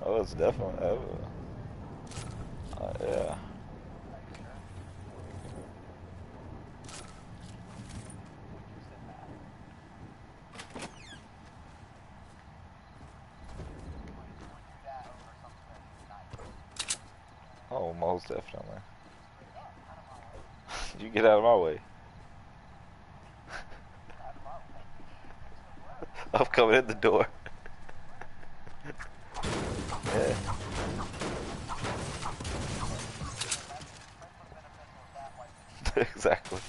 Oh, it's definitely yeah. Oh, most definitely. You get out of my way. I'm coming in the door. Yeah. Exactly.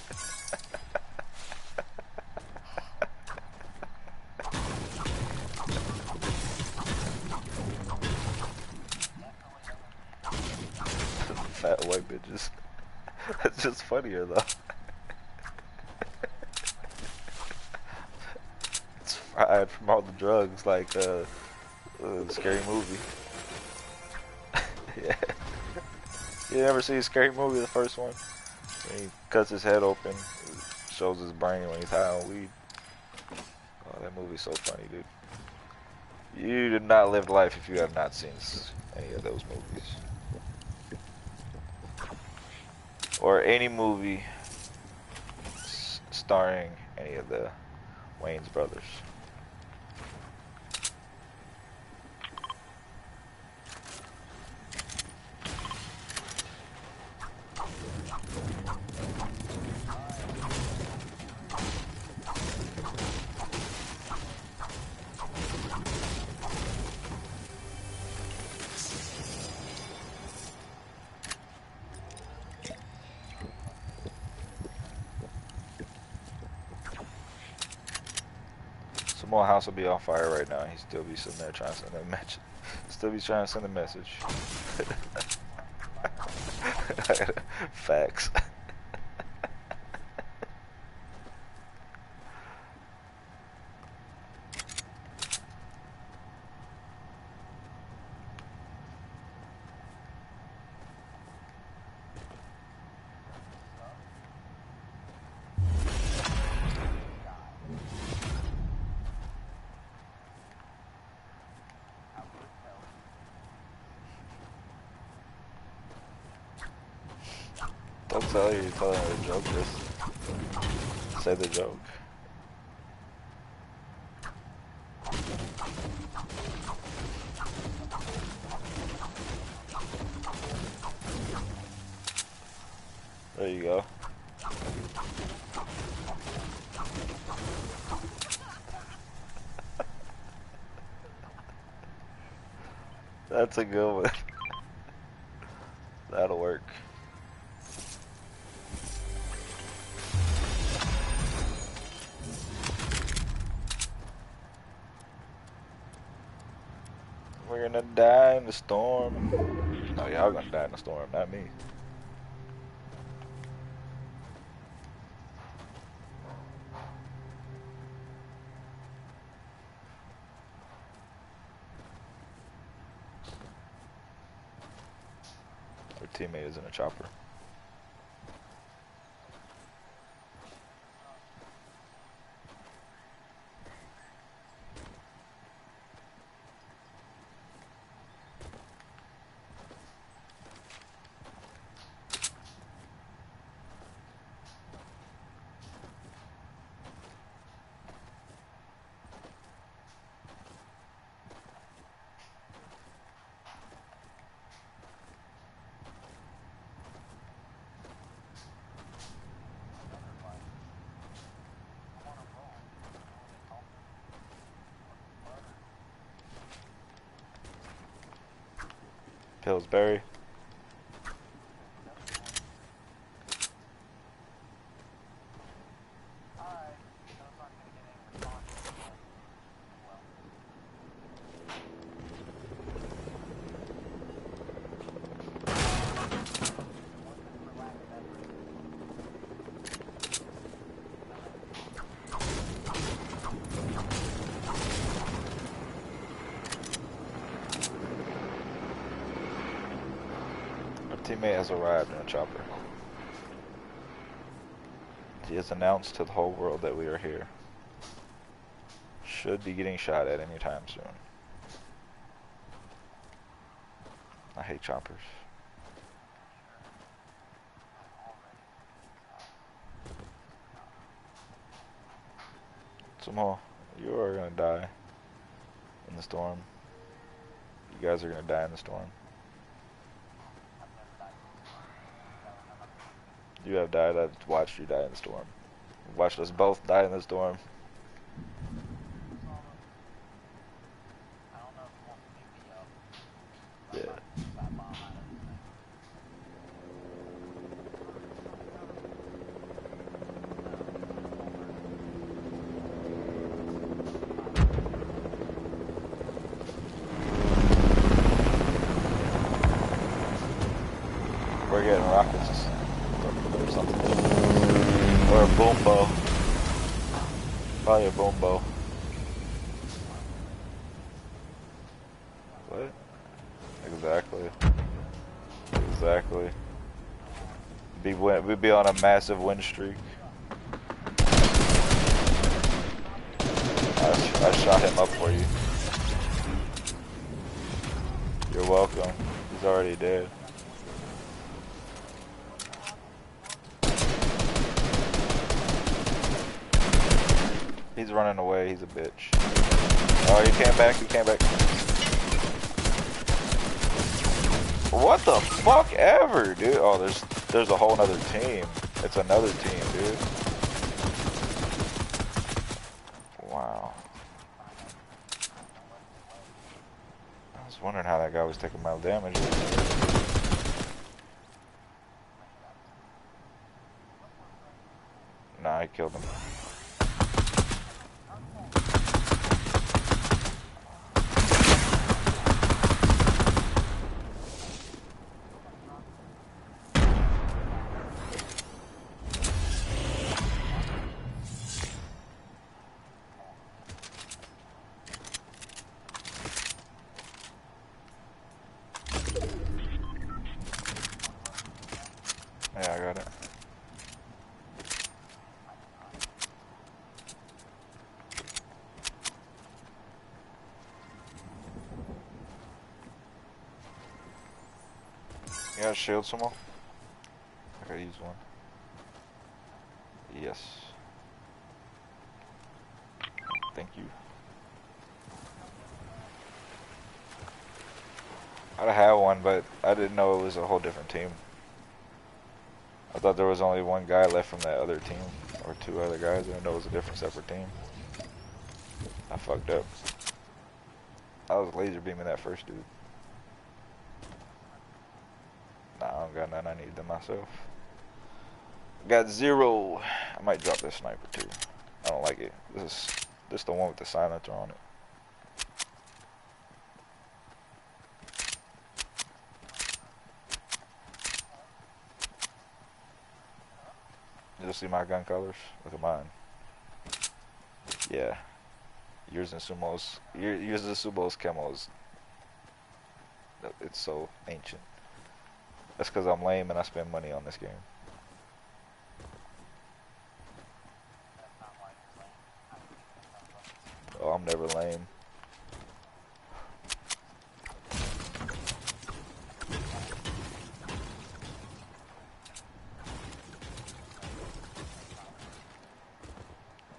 just it's just funnier though. It's fried from all the drugs, like Scary Movie. Yeah. You never see a Scary Movie, the first one? When he cuts his head open, shows his brain when he's high on weed. Oh, that movie's so funny, dude. You did not live life if you have not seen any of those movies. Or any movie starring any of the Wayne's brothers. More house will be on fire right now. He still be sitting there trying to send a message. Still be trying to send a message. Facts. Don't tell you, you're telling a joke, just say the joke. There you go. That's a good one. That'll work. We're gonna die in the storm. No, y'all gonna die in the storm, not me. Our teammate is in a chopper. Pillsbury. Teammate has arrived in a chopper. He has announced to the whole world that we are here. Should be getting shot at any time soon. I hate choppers. Somehow, you are gonna die in the storm. You guys are gonna die in the storm. You have died. I've watched you die in the storm. I've watched us both die in the storm. Yeah. Where We're getting rockets or something. Or a boom bow. Probably a boom bow. What? Exactly. Exactly. We'd be on a massive win streak. I shot him up for you. You're welcome. He's already dead. He's running away. He's a bitch. Oh, he came back. He came back. What the fuck ever, dude? Oh, there's a whole nother team. It's another team, dude. Wow. I was wondering how that guy was taking my damage. Nah, I killed him. Yeah, I got it. You got a shield somewhere? I gotta use one. Yes. Thank you. I'd have one, but I didn't know it was a whole different team. I thought there was only one guy left from that other team, or two other guys. I didn't know it was a different, separate team. I fucked up. I was laser beaming that first dude. Nah, I don't got none. I need them myself. Got 0. I might drop this sniper too. I don't like it. This is the one with the silencer on it. You'll see my gun colors. Look at mine. Yeah. Yours and Sumo's. Yours and Sumo's camos. It's so ancient. That's because I'm lame and I spend money on this game. Oh, I'm never lame.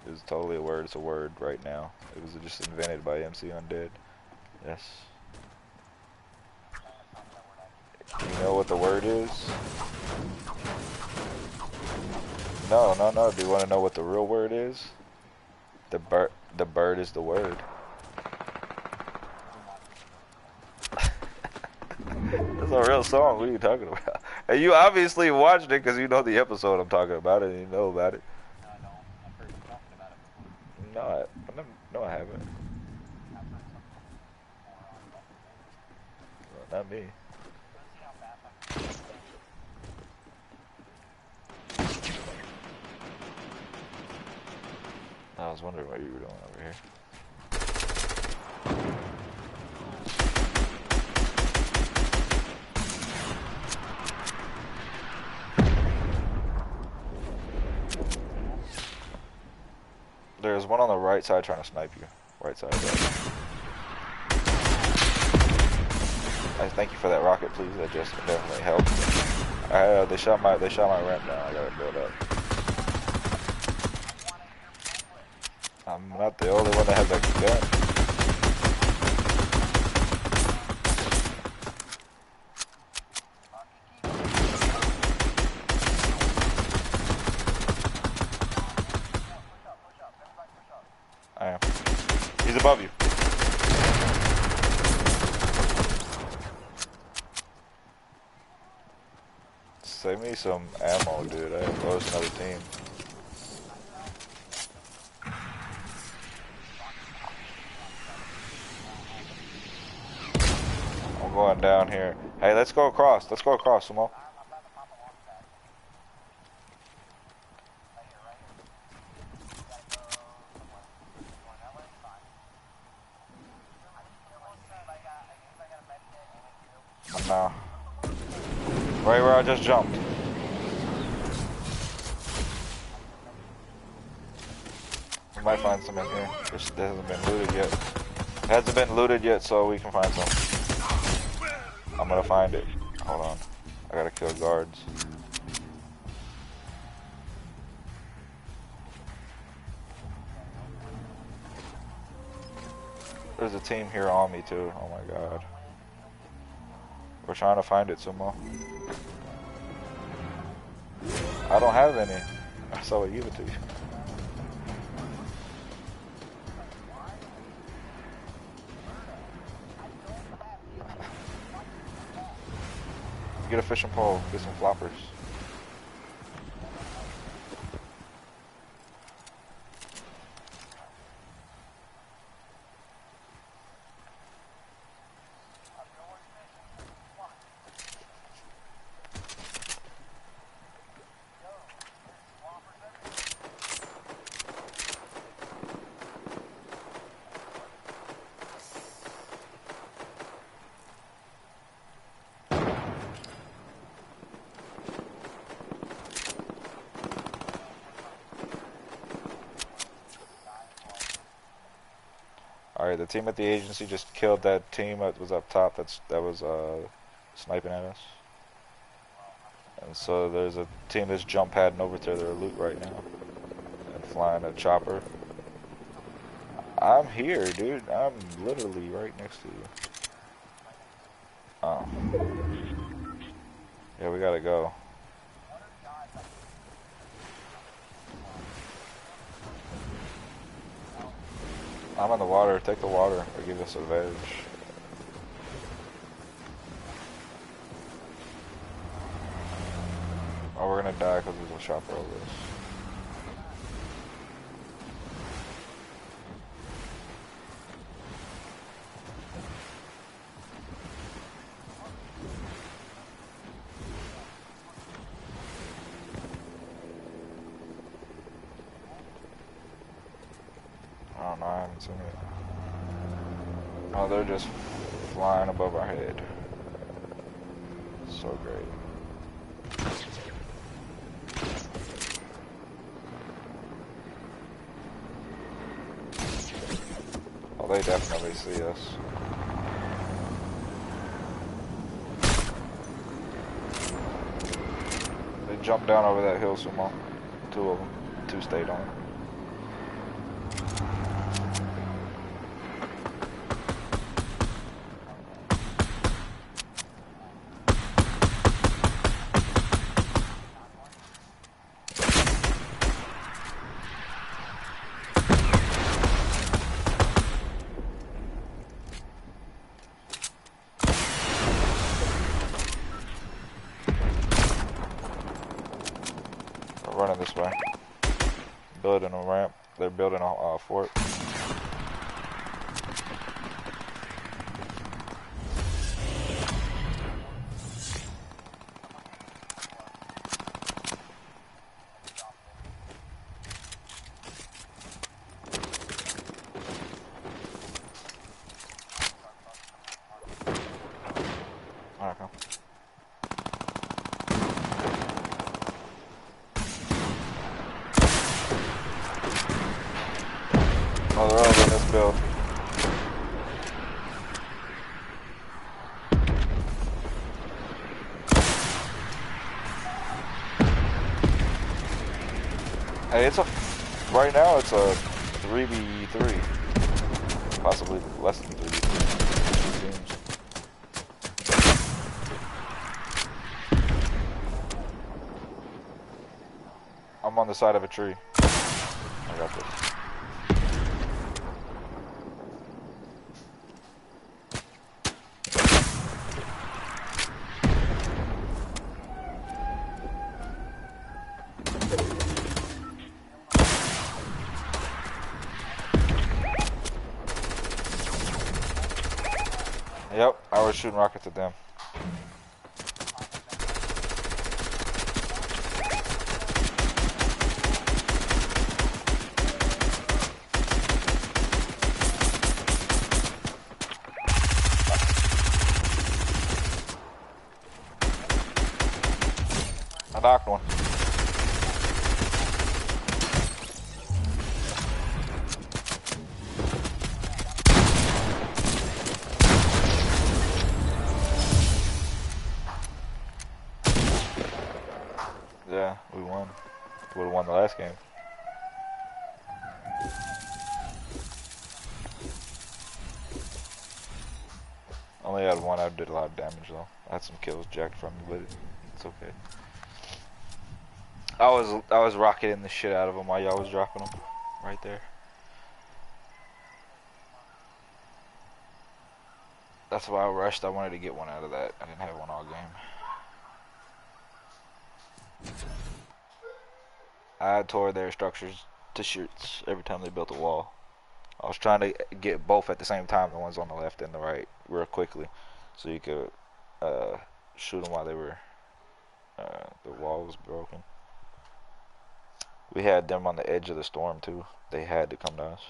It's totally a word. It's a word right now. It was just invented by MC Undead. Yes. You know what the word is? No, no, no. Do you want to know what the real word is? The bird is the word. That's a real song. What are you talking about? And you obviously watched it because you know the episode I'm talking about and you know about it. No, no, I haven't. Not me. I was wondering what you were doing over here. There's one on the right side trying to snipe you. Right side. Right. I thank you for that rocket, please. That just definitely helped. They shot my ramp down. I gotta build up. I'm not the only one that has that gun. I am. He's above you. Save me some ammo, dude. I have lost another team. I'm going down here. Hey, let's go across. Let's go across, Sumo. Right where I just jumped. We might find some in here. This hasn't been looted yet. It hasn't been looted yet, so we can find some. I'm gonna find it. Hold on. I gotta kill guards. There's a team here on me too. Oh my god. We're trying to find it somehow. I don't have any. So I give it to you. Get a fishing pole. Get some floppers. Alright, the team at the agency just killed that team that was up top that was sniping at us. And so there's a team that's jump padding over to their loot right now. And flying a chopper. I'm here, dude. I'm literally right next to you. Oh. Yeah, we gotta go. I'm in the water. Take the water or give us a veg. Oh, we're gonna die because there's a chopper over us. I don't know, I haven't seen it. Oh, they're just flying above our head. So great. Oh, they definitely see us. They jumped down over that hill some more. Two of them. Two stayed on. Running this way. Building a ramp. They're building a fort. Okay. Oh, they're over in this build. Hey, right now it's a 3v3. Possibly less than 3v3. Teams. I'm on the side of a tree. I got this. Yep, I was shooting rockets at them. knocked one. Yeah, we won. Would have won the last game. Only had one. I did a lot of damage though. I had some kills jacked from me, but it's okay. I was rocketing the shit out of them while y'all was dropping them right there. That's why I rushed. I wanted to get one out of that. I didn't have one all game. I tore their structures to shirts every time they built a wall. I was trying to get both at the same time, the ones on the left and the right, real quickly, so you could shoot them while they were the wall was broken. We had them on the edge of the storm too. They had to come to us.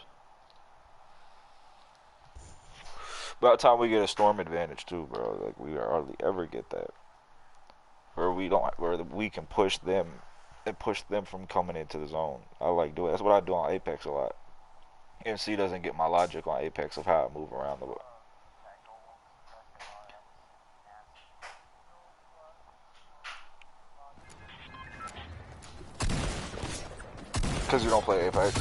About time we get a storm advantage too, bro. Like we hardly ever get that, where we can push them and push them from coming into the zone. I like doing. That's what I do on Apex a lot. MC doesn't get my logic on Apex of how I move around the. Because you don't play Apex.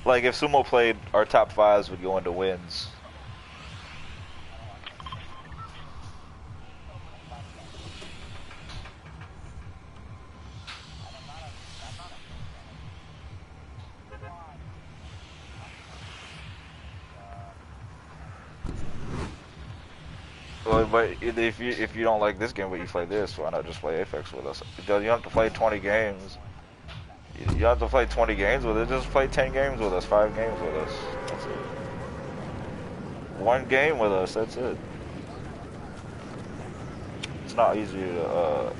Like if Sumo played, our top fives would go into wins. Well, but if you don't like this game but you play this, why not just play Apex with us? You don't have to play 20 games. You don't have to play 20 games with it. Just play 10 games with us, 5 games with us. That's it. One game with us. That's it. It's not easy to.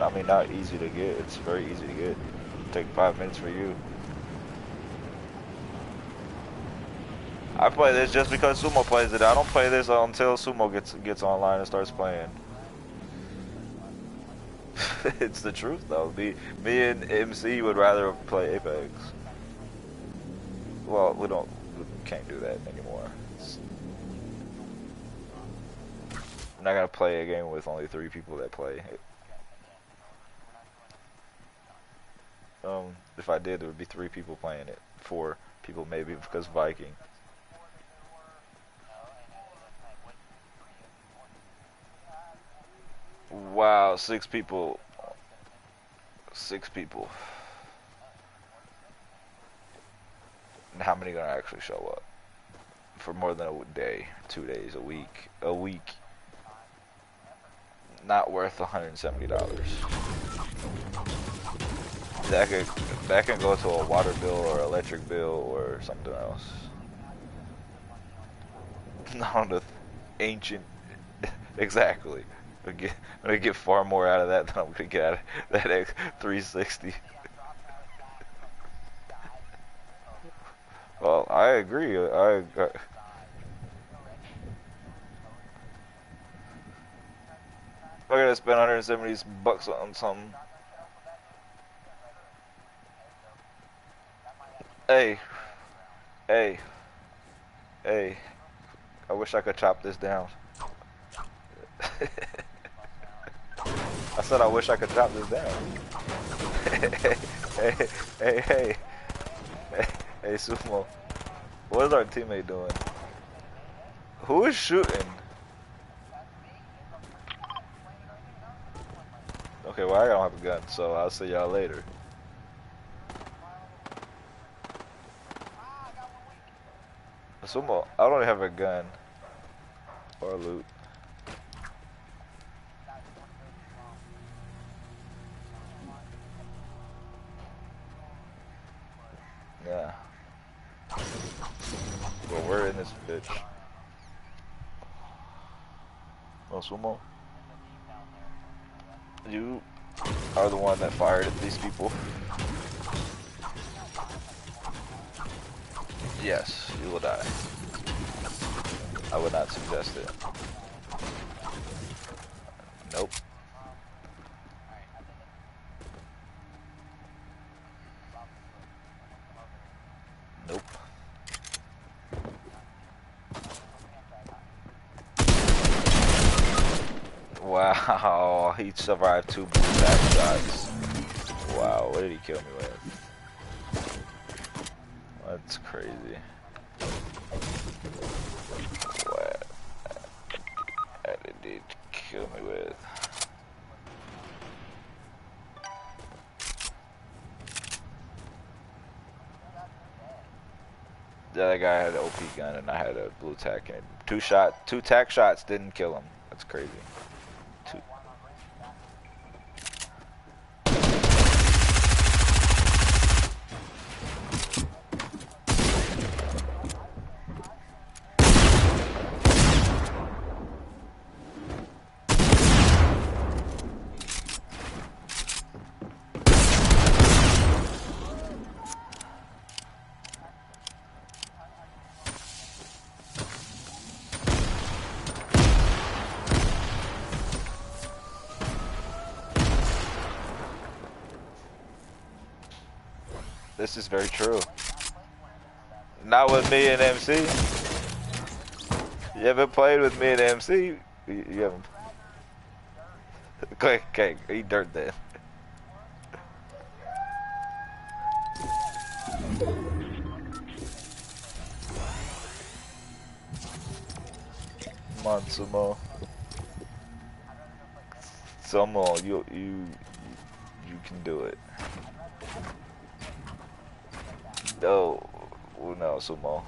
I mean, not easy to get. It's very easy to get. It'll take 5 minutes for you. I play this just because Sumo plays it. I don't play this until Sumo gets online and starts playing. It's the truth though. Me and MC would rather play Apex. Well, we can't do that anymore. I'm not gonna play a game with only 3 people that play. If I did, there would be 3 people playing it. 4 people maybe because Viking. Wow, 6 people. 6 people. And how many gonna actually show up? For more than a day, 2 days, a week. A week. Not worth $170. That can go to a water bill or electric bill or something else. Not the ancient. Exactly. I'm gonna get far more out of that than I'm gonna get out of that X 360. Well, I agree. I gotta spend $170 on something. Hey, hey, hey! I wish I could chop this down. I said I wish I could chop this down. Hey, Sumo. What is our teammate doing? Who is shooting? Okay, well I don't have a gun, so I'll see y'all later. Sumo, I don't have a gun or loot. Yeah. Well, we're in this bitch. No, Sumo. You are the one that fired at these people. Yes, you will die. I would not suggest it. Oh, he survived 2 blue back shots. Wow, what did he kill me with? That's crazy. What did he kill me with? The other guy had an OP gun and I had a blue tack, and 2 tack shots didn't kill him. That's crazy. 2. This is very true. Not with me and MC. You haven't played with me and MC? You haven't. Okay, eat dirt then. Come on, Sumo. Sumo, you can do it. No, no, Sumo.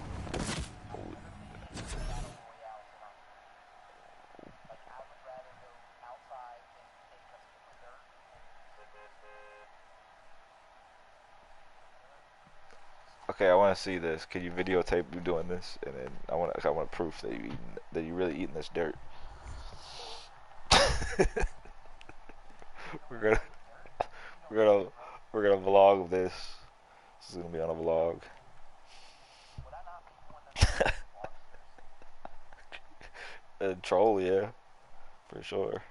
Okay, I want to see this. Can you videotape you doing this, and then I want proof that you really eating this dirt. we're gonna vlog this. This is gonna be on a vlog. Troll, yeah, for sure.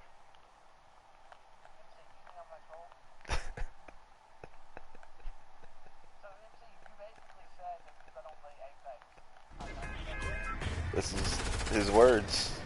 This is his words.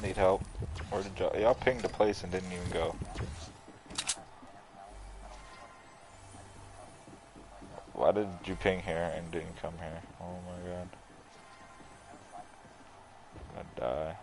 Need help. Where did y'all pinged the place and didn't even go? Why did you ping here and didn't come here? Oh my god. I'm gonna die.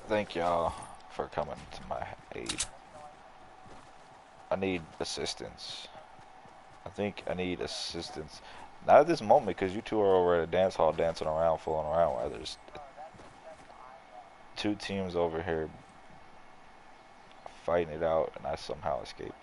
Thank y'all for coming to my aid. I need assistance. I think I need assistance. Not at this moment, because you two are over at a dance hall dancing around, fooling around, while there's two teams over here fighting it out, and I somehow escaped.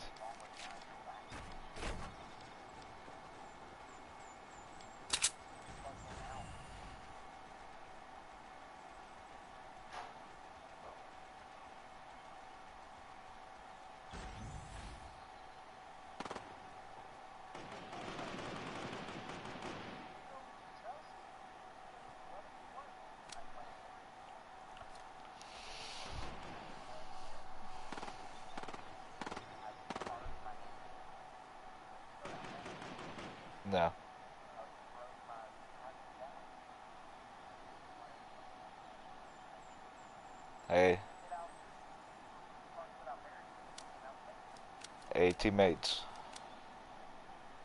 No. Hey. Hey, teammates.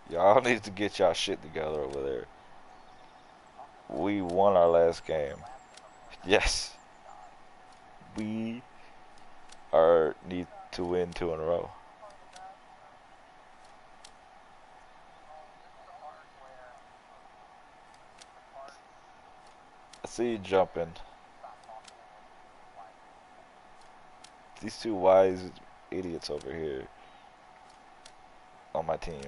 Y'all need to get y'all shit together over there. We won our last game. Yes. We need to win 2 in a row. I see you jumping. These two wise idiots over here on my team.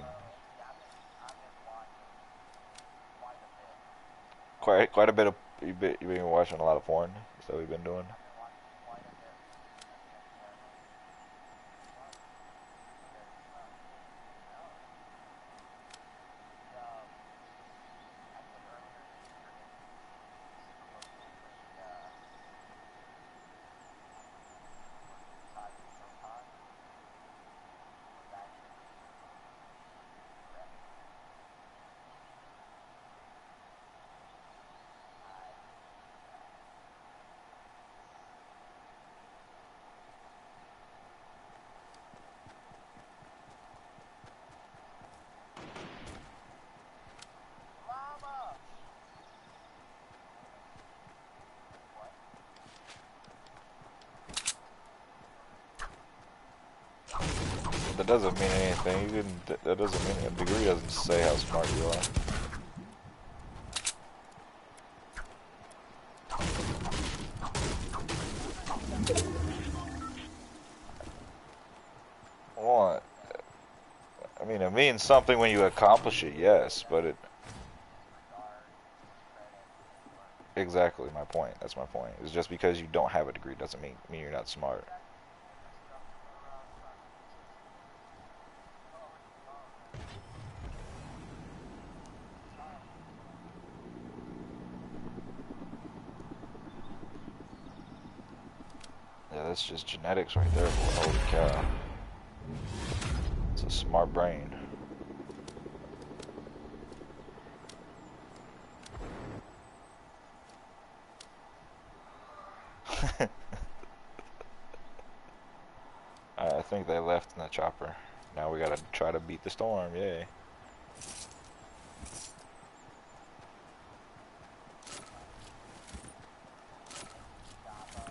Quite a bit of you've been watching a lot of porn. Is that what we've been doing? That doesn't mean anything. You didn't. That doesn't mean a degree doesn't say how smart you are. Well, I mean, it means something when you accomplish it, yes, but it. Exactly my point. That's my point. It's just because you don't have a degree doesn't mean you're not smart. Yeah, that's just genetics right there, boy. Holy cow. It's a smart brain. I think they left in the chopper. Now we gotta try to beat the storm, yay.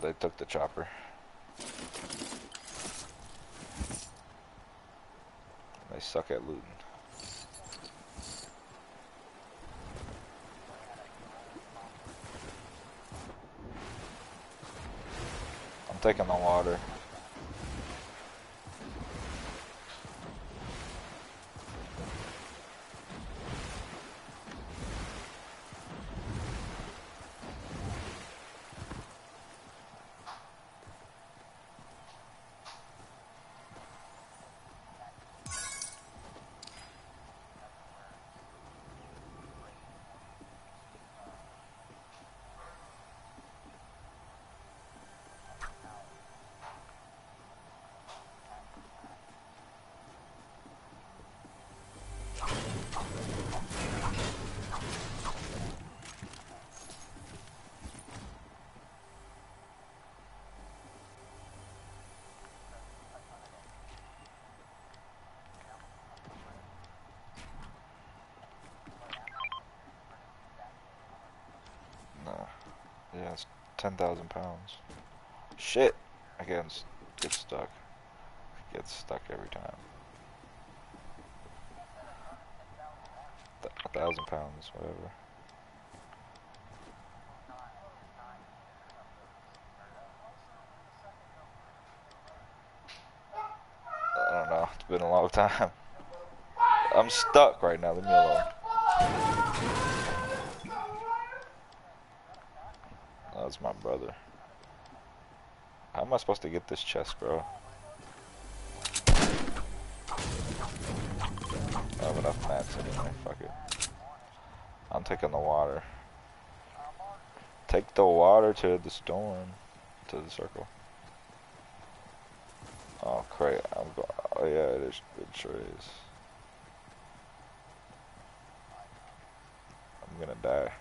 They took the chopper. They suck at looting. I'm taking the water. No. Yeah, it's 10,000 pounds. Shit! I get stuck. Get stuck every time. 1,000 pounds, whatever. I don't know. It's been a long time. I'm stuck right now. Leave me alone. Oh, that's my brother. How am I supposed to get this chest, bro? I have enough mats anyway. Fuck it. I'm taking the water. Take the water to the storm. To the circle. Oh, great. Oh, yeah, it is. It sure is. I'm gonna die.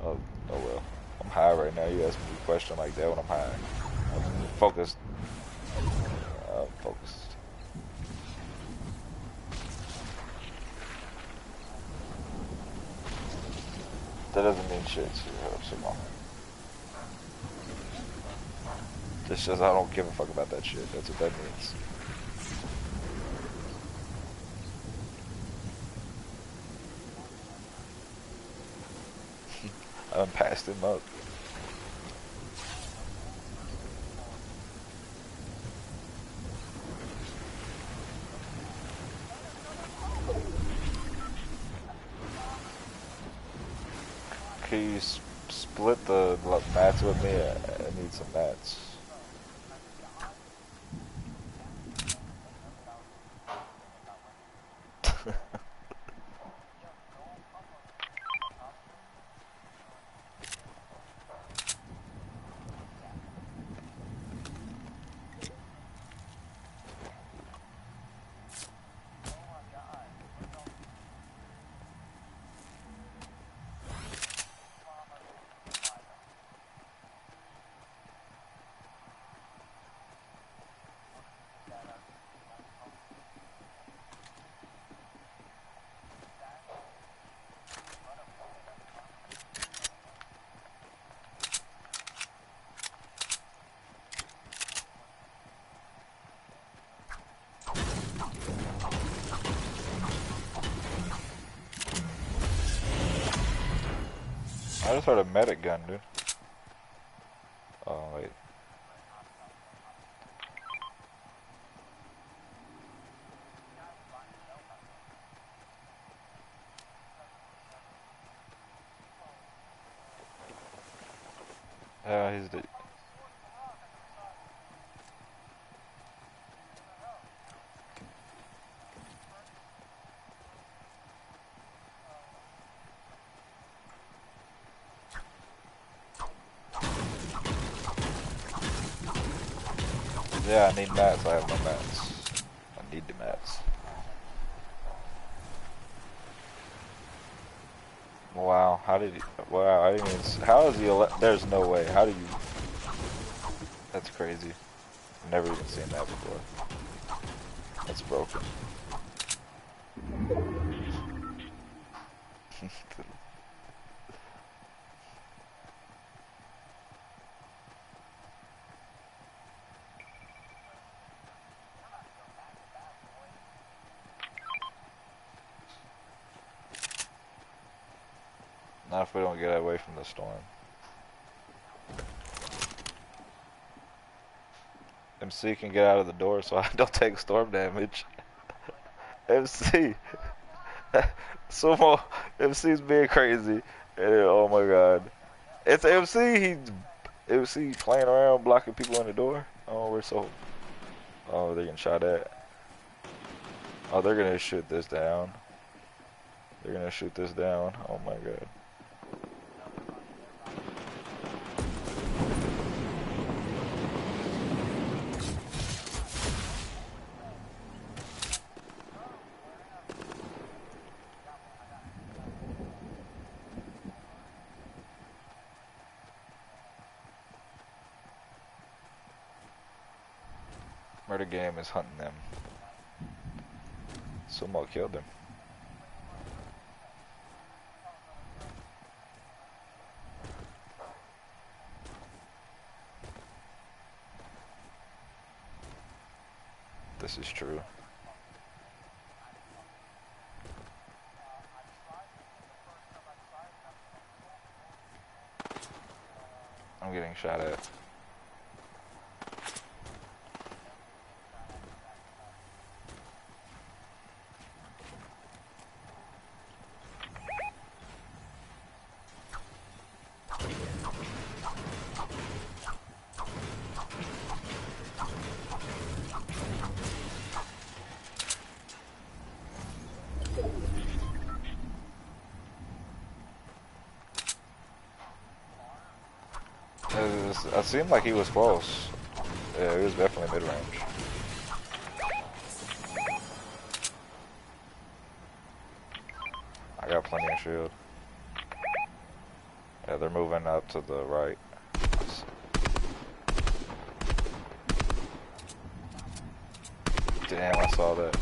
Oh, well. I'm high right now. You ask me a question like that when I'm high. I'm focused. I'm focused. That doesn't mean shit to you, Simone. Just says I don't give a fuck about that shit. That's what that means. I done passed him up. Can you split the mats with me? I need some mats. I just heard a medic gun, dude. Oh, wait. He's the... Yeah, I need mats. I have no mats. I need the mats. Wow, how did he... Wow, I didn't even... How is he... There's no way. How do you... That's crazy. I've never even seen that before. That's broken. Not if we don't get away from the storm. MC can get out of the door so I don't take storm damage. MC! Sumo, MC's being crazy. And oh my god. It's MC, he's MC playing around blocking people in the door. Oh, we're so... Oh, they're getting shot at. Oh, they're gonna shoot this down. They're gonna shoot this down. Oh my god. Murder Game is hunting them. Sumo killed him. this is true. I'm getting shot at. It seemed like he was close. Yeah, he was definitely mid-range. I got plenty of shield. Yeah, they're moving up to the right. Damn, I saw that.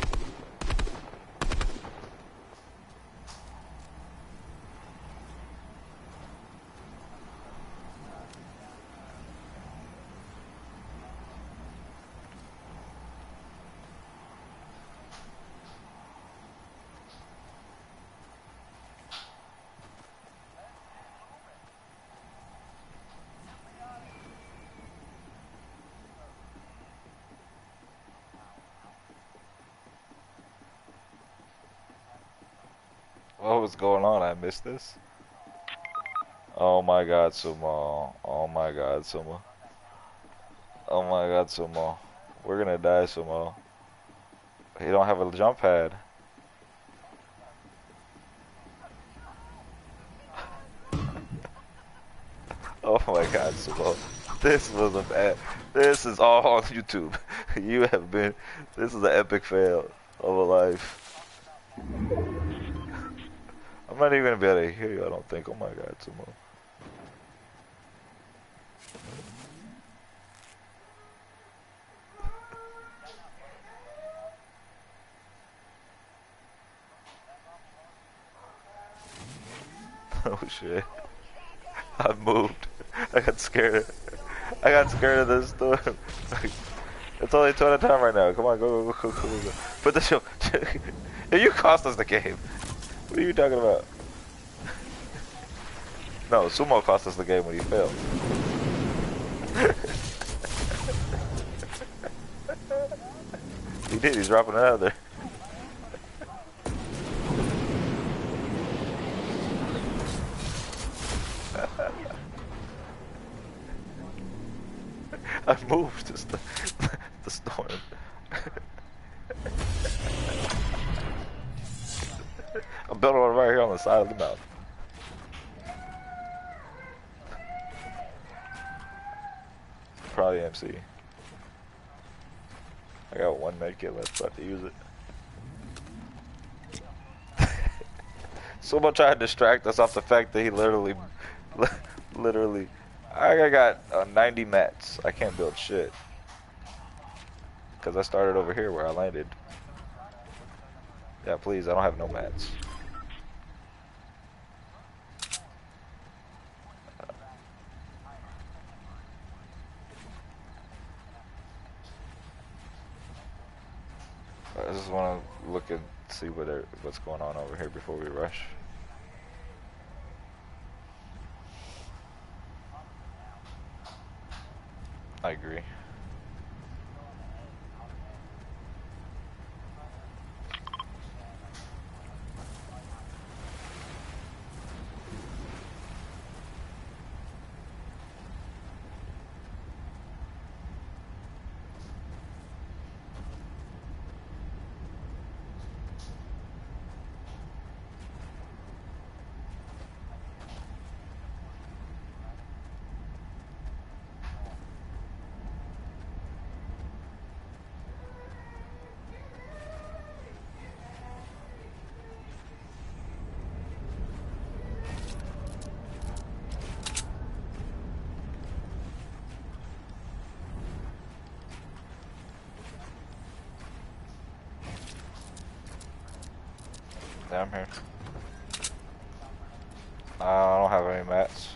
What was going on? I missed this. Oh my god, Sumo. Oh my god, Sumo. Oh my god, Sumo. We're gonna die, Sumo. He don't have a jump pad. Oh my god, Sumo. This was a bad. This is all on YouTube. You have been. This is an epic fail of a life. I'm not even gonna be able to hear you, I don't think. Oh my god, Sumo. Oh shit. I moved. I got scared. I got scared of this storm. It's only 2 at a time right now. Come on, go. Put the show. You cost us the game. What are you talking about? No, Sumo cost us the game when he failed. He did, he's dropping it out there. I moved the storm. I'm building one right here on the side of the mouth. Probably MC. I got 1 medkit left, so I have to use it. Someone tried to distract us off the fact that he literally, I got 90 mats. I can't build shit. Because I started over here where I landed. Yeah, please, I don't have no mats. I just want to look and see what's going on over here before we rush. I agree. Yeah, I'm here. I don't have any mats.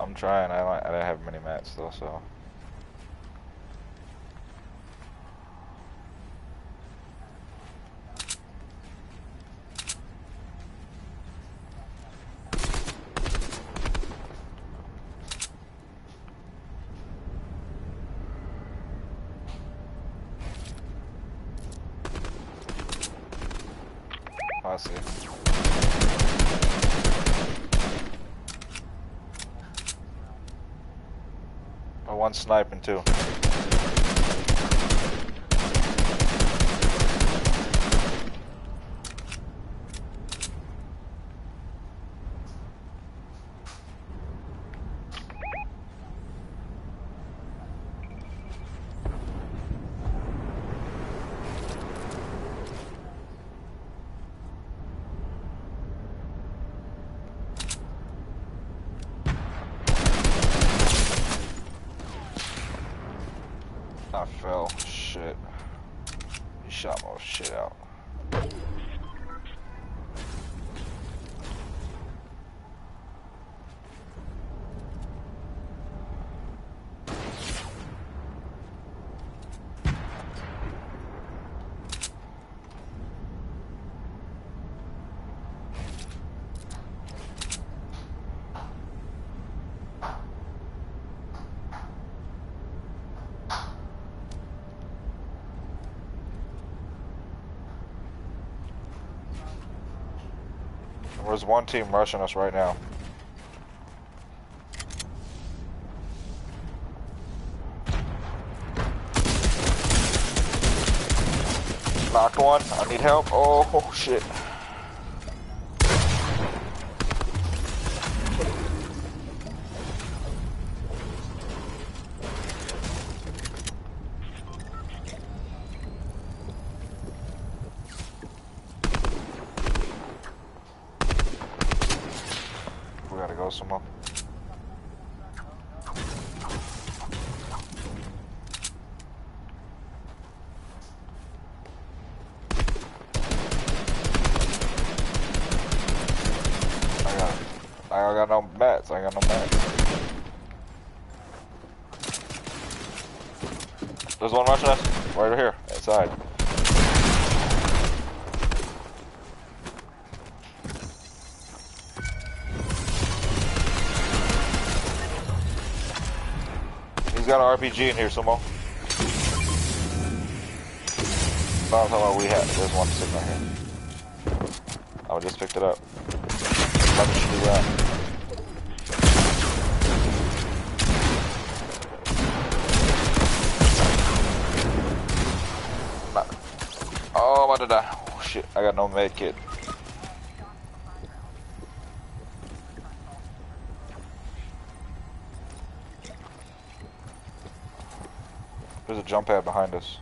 I'm trying. I didn't have many mats though, so. see. Oh, one sniping too. I fell. Shit. He shot my shit out. There's one team rushing us right now. Knocked one. I need help. Oh shit. We gotta go somewhere. I got no mats. I got no mats. There's one rushing us right over here, inside. He's got an RPG in here, Sumo. About how we have. There's one sitting right here. I just picked it up. Let me do that. Oh, I'm about to die. Oh shit, I got no med kit. There's a jump pad behind us.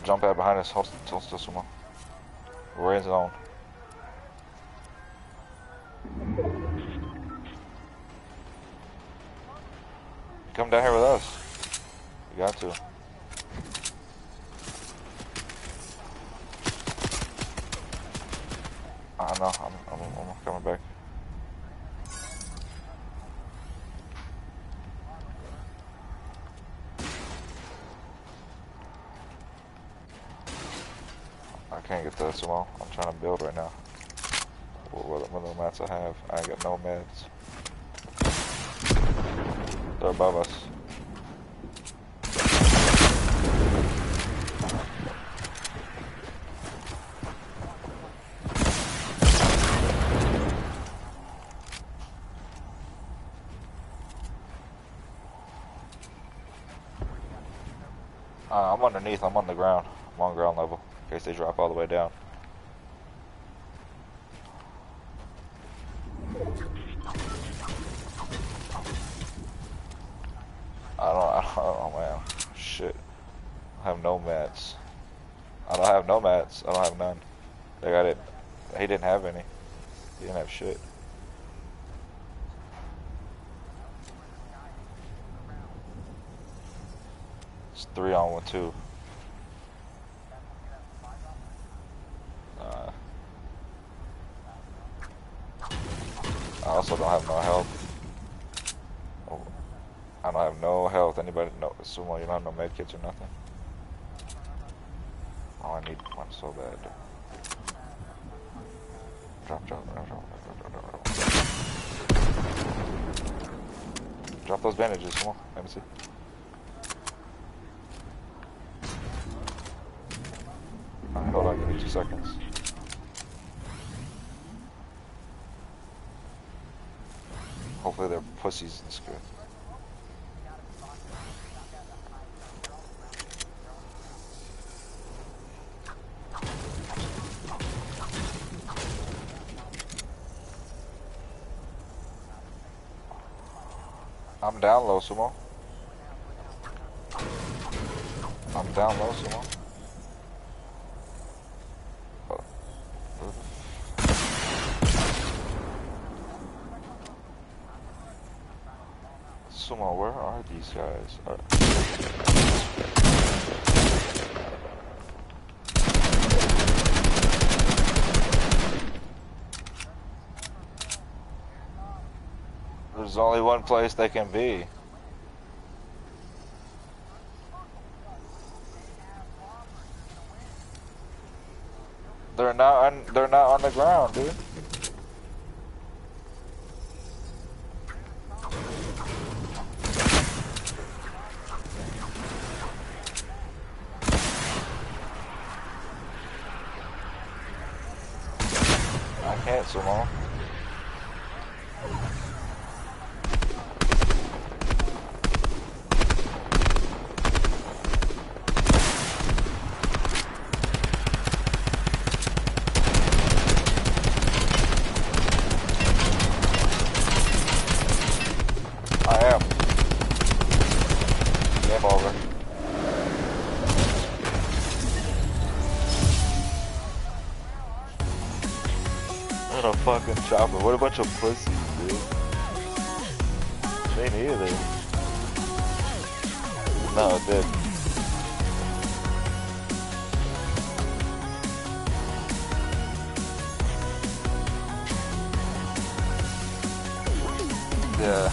Jump pad behind us. Hold still, someone. We're in zone. Come down here with us. You got to. I know. I'm coming back. I can't get that so I'm trying to build right now. What little mats I have. I ain't got no meds. They're above us. I'm underneath. I'm on the ground. I'm on ground level in case they drop all the way down. I don't know, man. Shit. I have no mats. I don't have no mats. I don't have none. They got it. He didn't have any. He didn't have shit. It's 3-on-1-2. I also don't have no health. Oh, I don't have no health. Anybody know? Sumo, you don't have no med kits or nothing? Oh, I need one so bad. Drop those bandages, come on, let me see. Alright, hold on, give me 2 seconds. Hopefully they're pussies and script. I'm down low, Sumo. I'm down low, Sumo. Sumo, where are these guys? There's only one place they can be. They're not on the ground, dude. I can't, Sumo. I am. Game over. What a fucking chopper. What a bunch of pussies, dude. Me neither. No, it didn't. Yeah.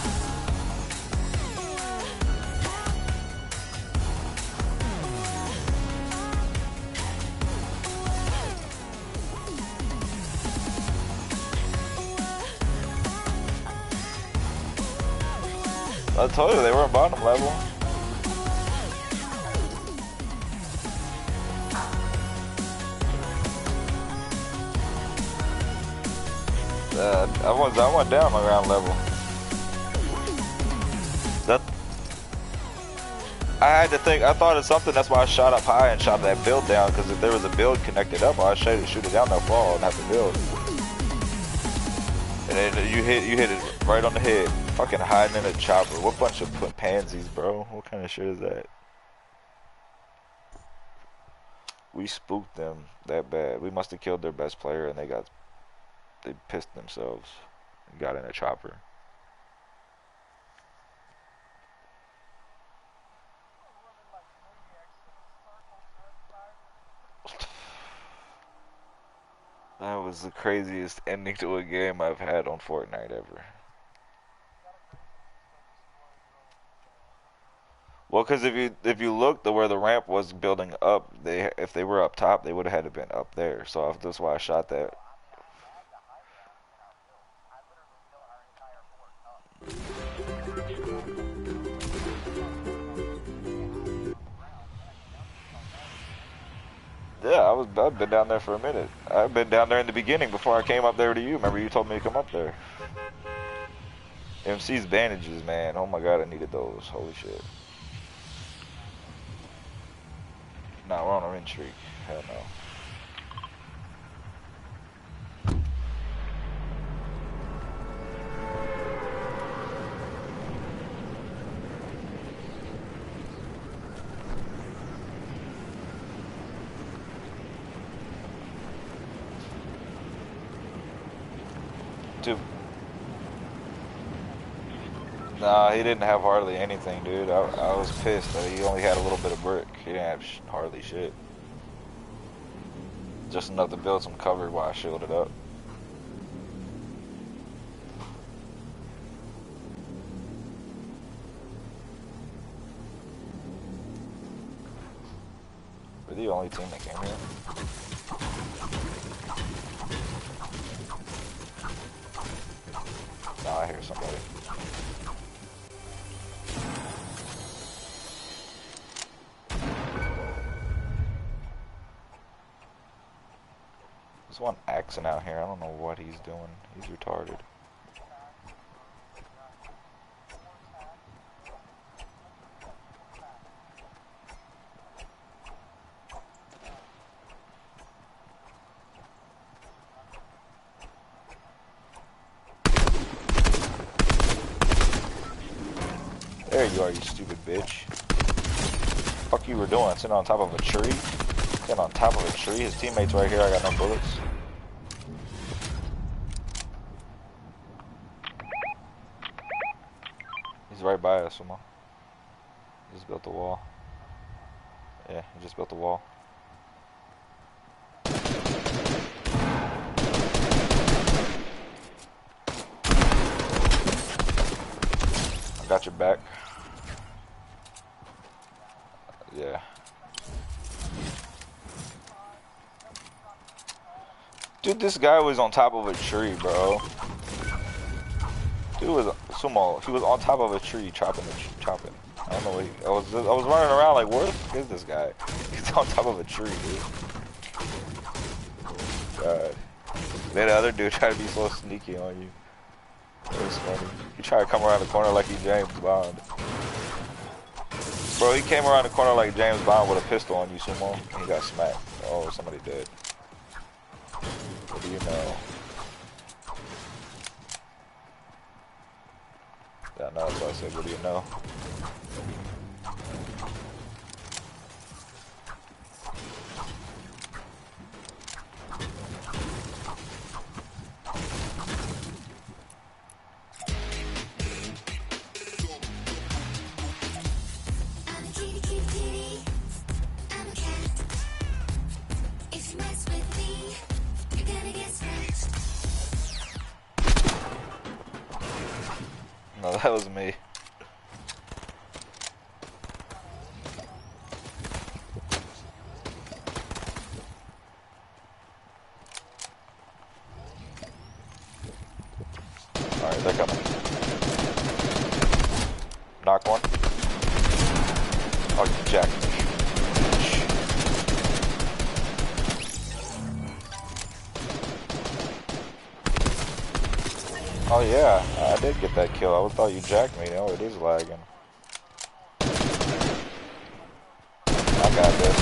I told you they weren't bottom level. I went down on ground level. I had to think. I thought of something. That's why I shot up high and shot that build down. Because if there was a build connected up, I'd shoot it down, they'll fall and have to build. And then you hit it right on the head. Fucking hiding in a chopper. What bunch of pansies, bro? What kind of shit is that? We spooked them that bad. We must have killed their best player, and they pissed themselves and got in a chopper. That was the craziest ending to a game I've had on Fortnite ever. Well, because if you look to where the ramp was building up, if they were up top, they would have had to been up there. So that's why I shot that. Yeah, I've been down there for a minute. I've been down there in the beginning before I came up there to you. Remember you told me to come up there. MC's bandages, man. Oh my god, I needed those. Holy shit. Nah, we're on a win streak. Hell no. Dude. Nah, he didn't have hardly anything, dude. I was pissed. He only had a little bit of brick. He didn't have hardly shit. Just enough to build some cover while I shielded up. We're the only team that came here. Now I hear somebody. There's one accent out here. I don't know what he's doing. He's retarded. There you are, you stupid bitch. Fuck you were doing? Sitting on top of a tree? Sitting on top of a tree? His teammates right here, I got no bullets. He's right by us, Sumo. He just built the wall. Yeah, he just built the wall. I got your back. Yeah. Dude, this guy was on top of a tree, bro. Dude was Sumo. He was on top of a tree chopping. I don't know what I was running around like, where the fuck is this guy? He's on top of a tree, dude. God. Then the other dude tried to be so sneaky on you. It was funny. He tried to come around the corner like he James Bond. Bro, he came around the corner like James Bond with a pistol on you, Sumo. And he got smacked. Oh, somebody dead. What do you know? Yeah, no, that's what I said. What do you know? No, that was me. Alright, they're coming. Knock one. Oh, you jacked me. Oh yeah, I did get that kill. I thought you jacked me. Oh, it is lagging. I got this.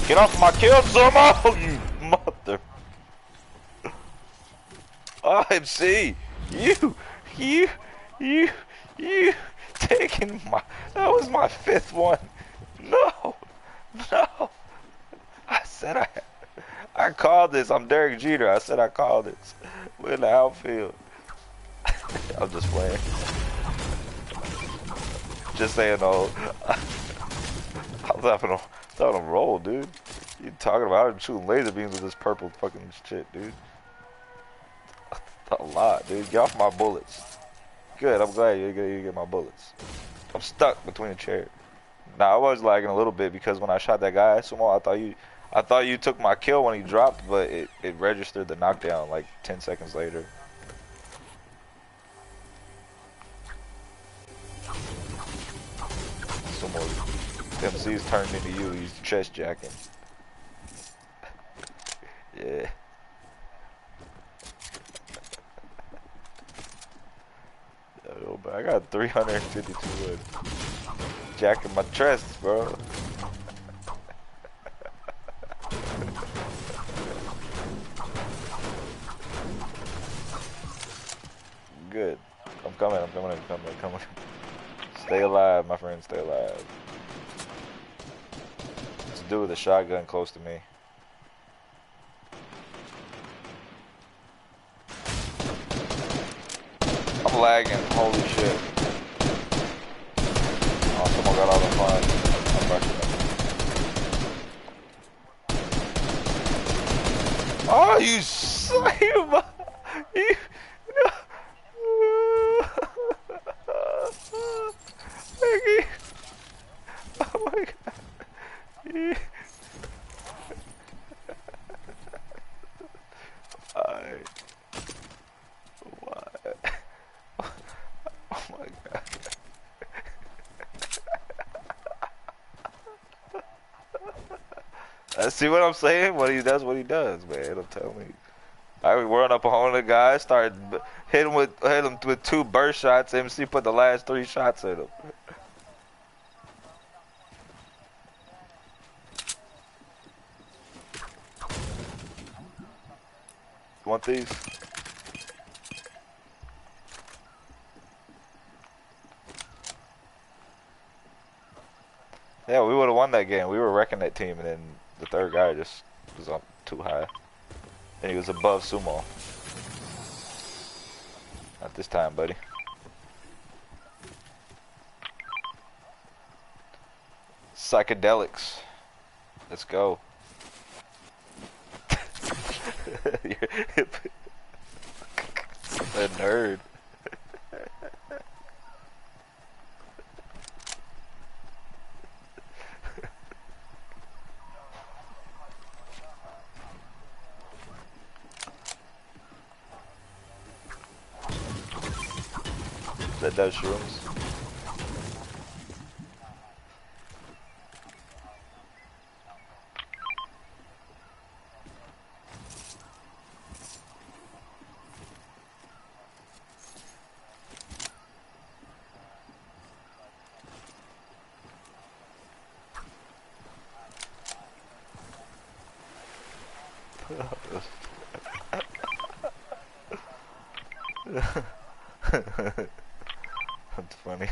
Get off my kill, Sumo! You mother. OMC! You taking my... That was my 5th one. No! No! I said I called this. I'm Derek Jeter. I said I called this. We're in the outfield. I'm just playing. Just saying, though. I was having a roll, dude. You talking about? I'm shooting laser beams with this purple fucking shit, dude. A lot, dude. Get off my bullets. Good. I'm glad you get my bullets. I'm stuck between a chair. Nah, I was lagging a little bit because when I shot that guy, Sumo, I thought you took my kill when he dropped, but it registered the knockdown like 10 seconds later. Sumo, MC's turned into you. He's chest jacking. Yeah. Yo, but I got 352 wood. Jacking my chest, bro. Good. I'm coming. Stay alive, my friend, stay alive. This dude with a shotgun close to me. I'm lagging, holy shit. Oh, someone got all the fun. I'm rushing them. Oh, you slave! You... Oh my god. What? Oh my god. See what I'm saying? What he does, man. Don't tell me. I run up on the guy, start hit him with 2 burst shots. MC put the last 3 shots in him. You want these? Yeah, we would have won that game. We were wrecking that team, and then the third guy just was up too high. And he was above sumo. Not this time, buddy. Psychedelics. Let's go. You're a nerd. That does shrooms. That's funny.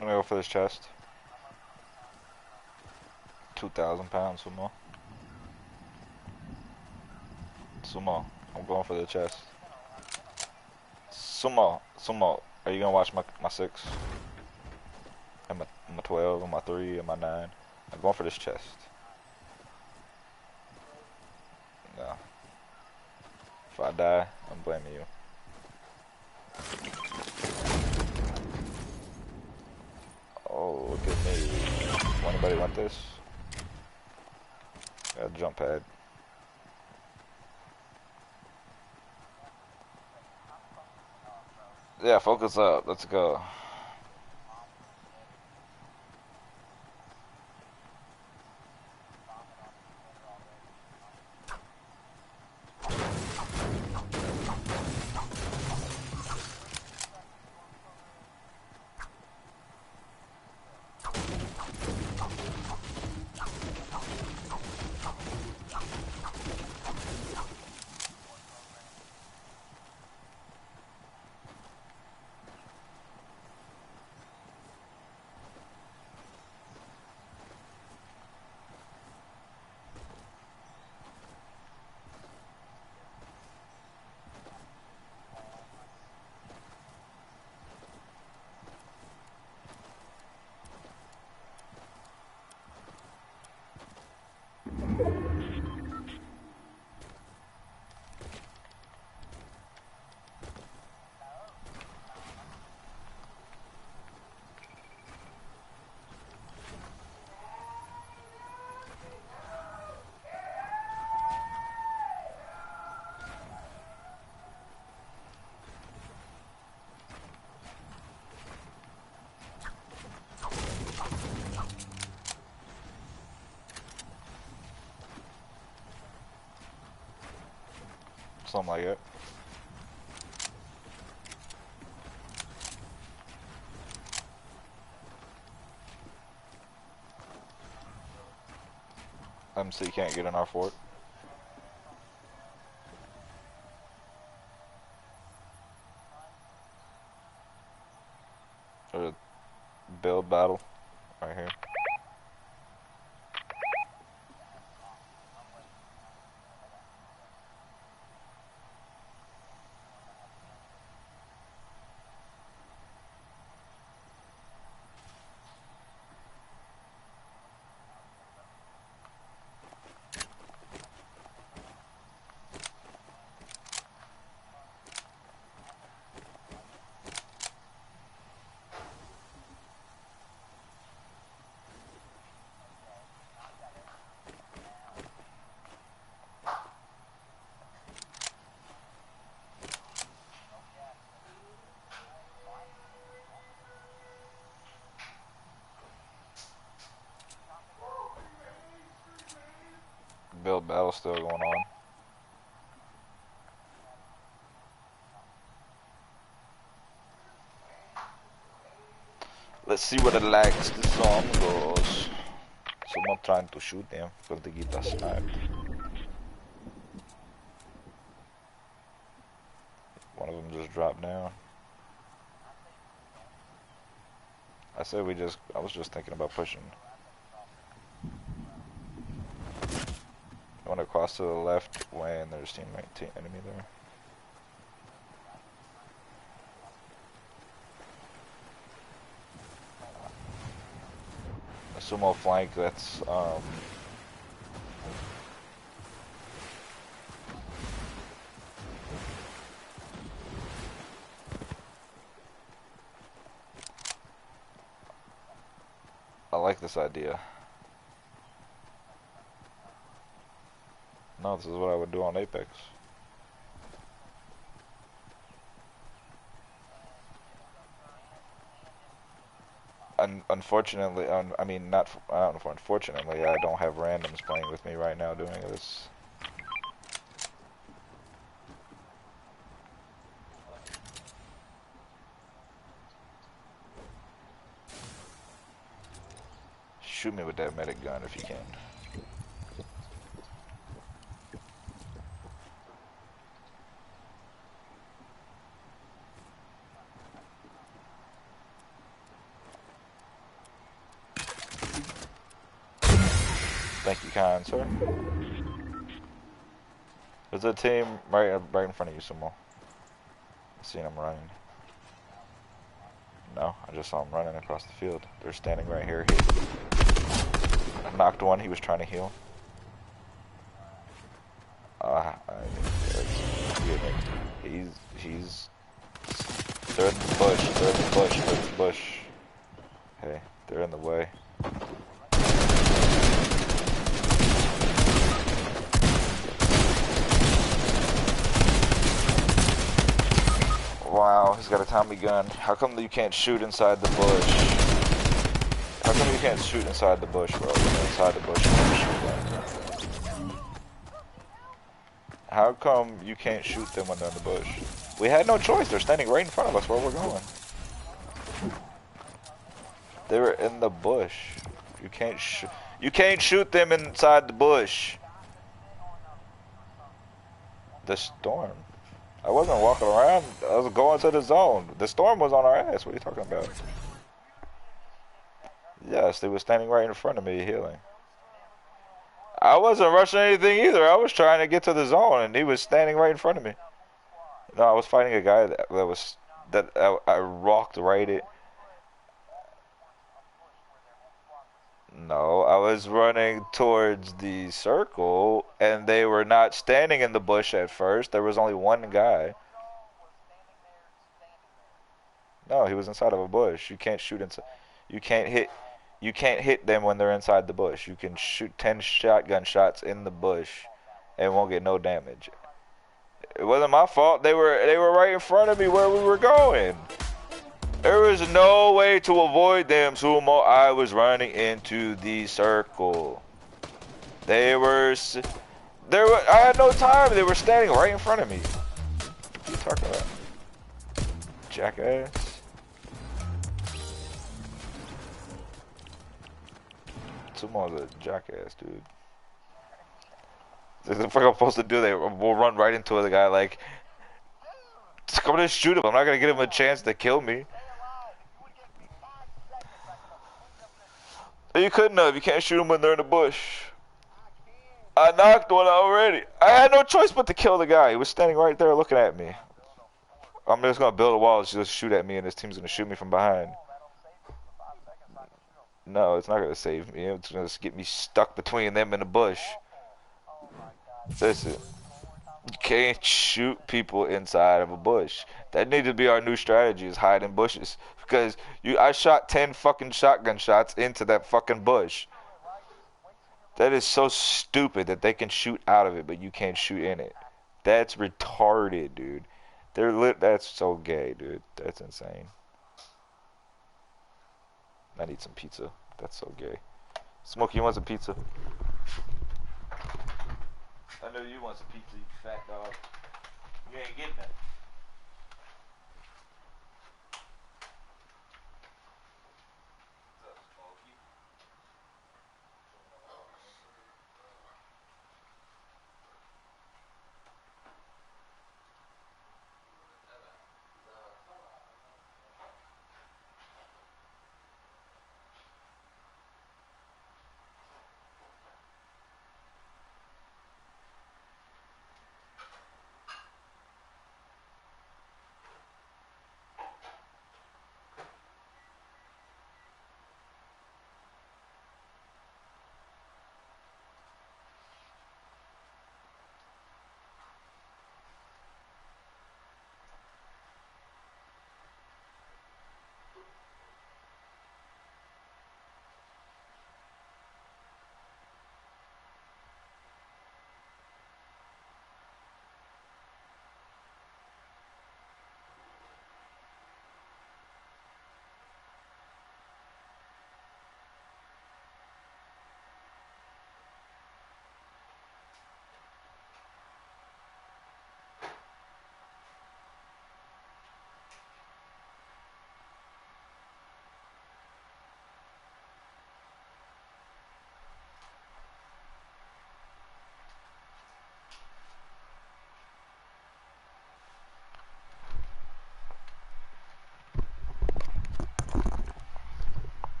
Let me go for this chest. 2,000 pounds, sumo. Sumo, I'm going for the chest. Sumo, sumo, are you gonna watch my 6? And my 12, and my 3, and my 9? I'm going for this chest. No. If I die, I'm blaming you. Oh, look at me. Anybody want this? Got a jump pad. Yeah, focus up. Let's go. Something like it. MC can't get in our fort. There's a build battle right here. Build battle still going on. Let's see where the lags the song goes. Someone trying to shoot them because they get us sniped. One of them just dropped down. I was just thinking about pushing. I went across to the left way and there's enemy there. A sumo flank, that's I like this idea. No, this is what I would do on Apex. Unfortunately, I mean, not unfortunately, I don't have randoms playing with me right now doing this. Shoot me with that medic gun if you can. Thank you, kind sir. There's a team right in front of you, Sumo. I seen them running. No, I just saw them running across the field. They're standing right here. I knocked one. He was trying to heal. He's. They're in the bush. They're in the bush. They're in the bush. Hey, they're in the way. Wow, he's got a Tommy gun. How come you can't shoot inside the bush? How come you can't shoot inside the bush, bro? You're inside the bush, you can't shoot them. How come you can't shoot them when they're in the bush? We had no choice. They're standing right in front of us where we're going. They were in the bush. You can't shoot them inside the bush. The storm. I wasn't walking around. I was going to the zone. The storm was on our ass. What are you talking about? Yes, they were standing right in front of me healing. I wasn't rushing anything either. I was trying to get to the zone, and he was standing right in front of me. No, I was fighting a guy that I rocked right it. No, I was running towards the circle, and they were not standing in the bush at first. There was only one guy. No, he was inside of a bush. You can't shoot inside. You can't hit them when they're inside the bush. You can shoot 10 shotgun shots in the bush and won't get no damage. It wasn't my fault. They were right in front of me where we were going. There was no way to avoid them, Sumo. I was running into the circle. I had no time. They were standing right in front of me. What are you talking about? Jackass. Sumo's a jackass, dude. What the fuck I'm supposed to do? They will run right into the guy like, just come and shoot him. I'm not gonna give him a chance to kill me. You couldn't have. You can't shoot them when they're in the bush. I knocked one already. I had no choice but to kill the guy. He was standing right there looking at me. I'm just gonna build a wall and just shoot at me, and this team's gonna shoot me from behind. No, it's not gonna save me. It's gonna just get me stuck between them and the bush. Listen, you can't shoot people inside of a bush. That needs to be our new strategy: is hide in bushes. Because I shot 10 fucking shotgun shots into that fucking bush. That is so stupid that they can shoot out of it, but you can't shoot in it. That's retarded, dude. That's so gay, dude. That's insane. I need some pizza. That's so gay. Smokey, you want some pizza? I know you want some pizza, you fat dog. You ain't getting it.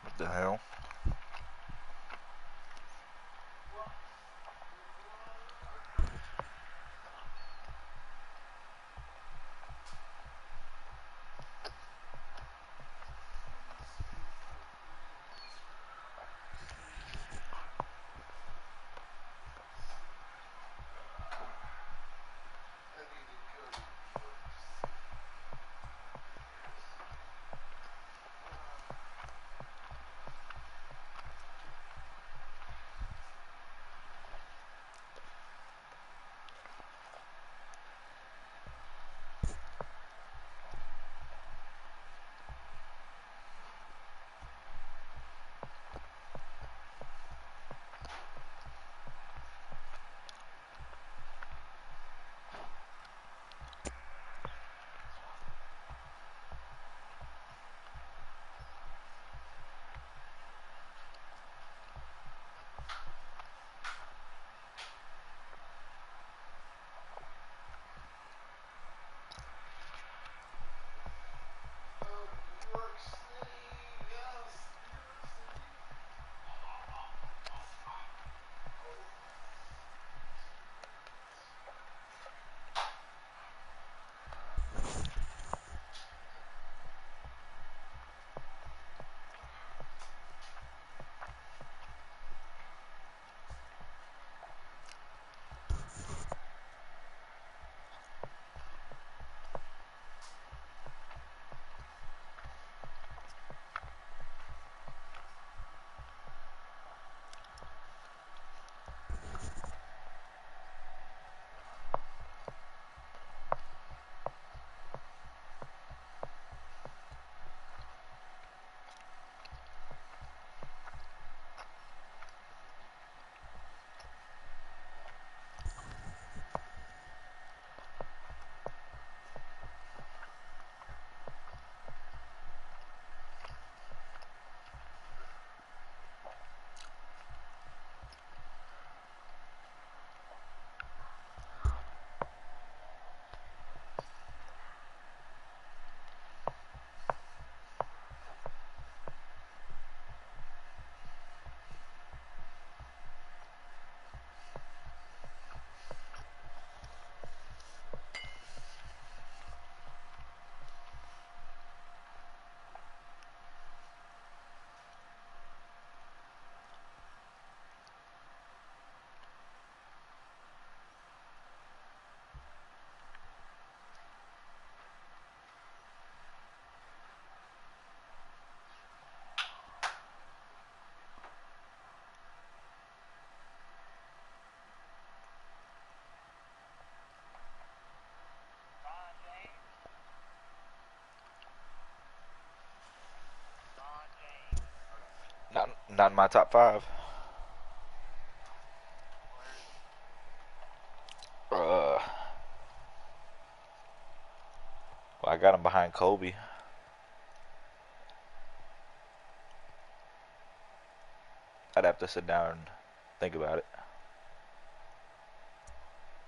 What the hell? Not in my top five. Well, I got him behind Kobe. I'd have to sit down and think about it.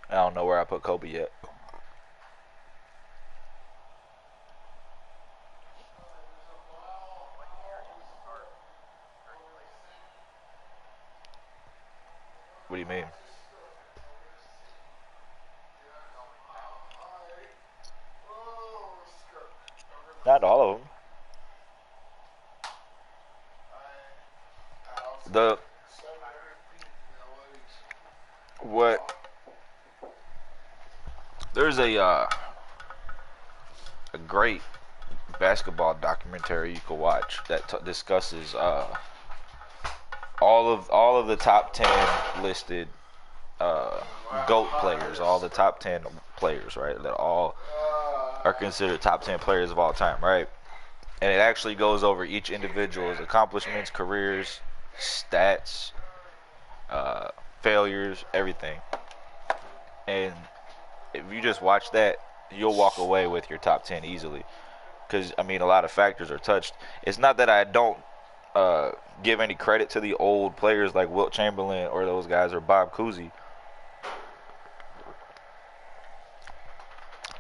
I don't know where I put Kobe yet. What do you mean? Not all of them. The what? There's a great basketball documentary you could watch that discusses all of the top 10 listed GOAT players, all the top 10 players, right? That all are considered top 10 players of all time, right? And it actually goes over each individual's accomplishments, careers, stats, failures, everything. And if you just watch that, you'll walk away with your top 10 easily. Because, I mean, a lot of factors are touched. It's not that I don't give any credit to the old players like Wilt Chamberlain or those guys or Bob Cousy.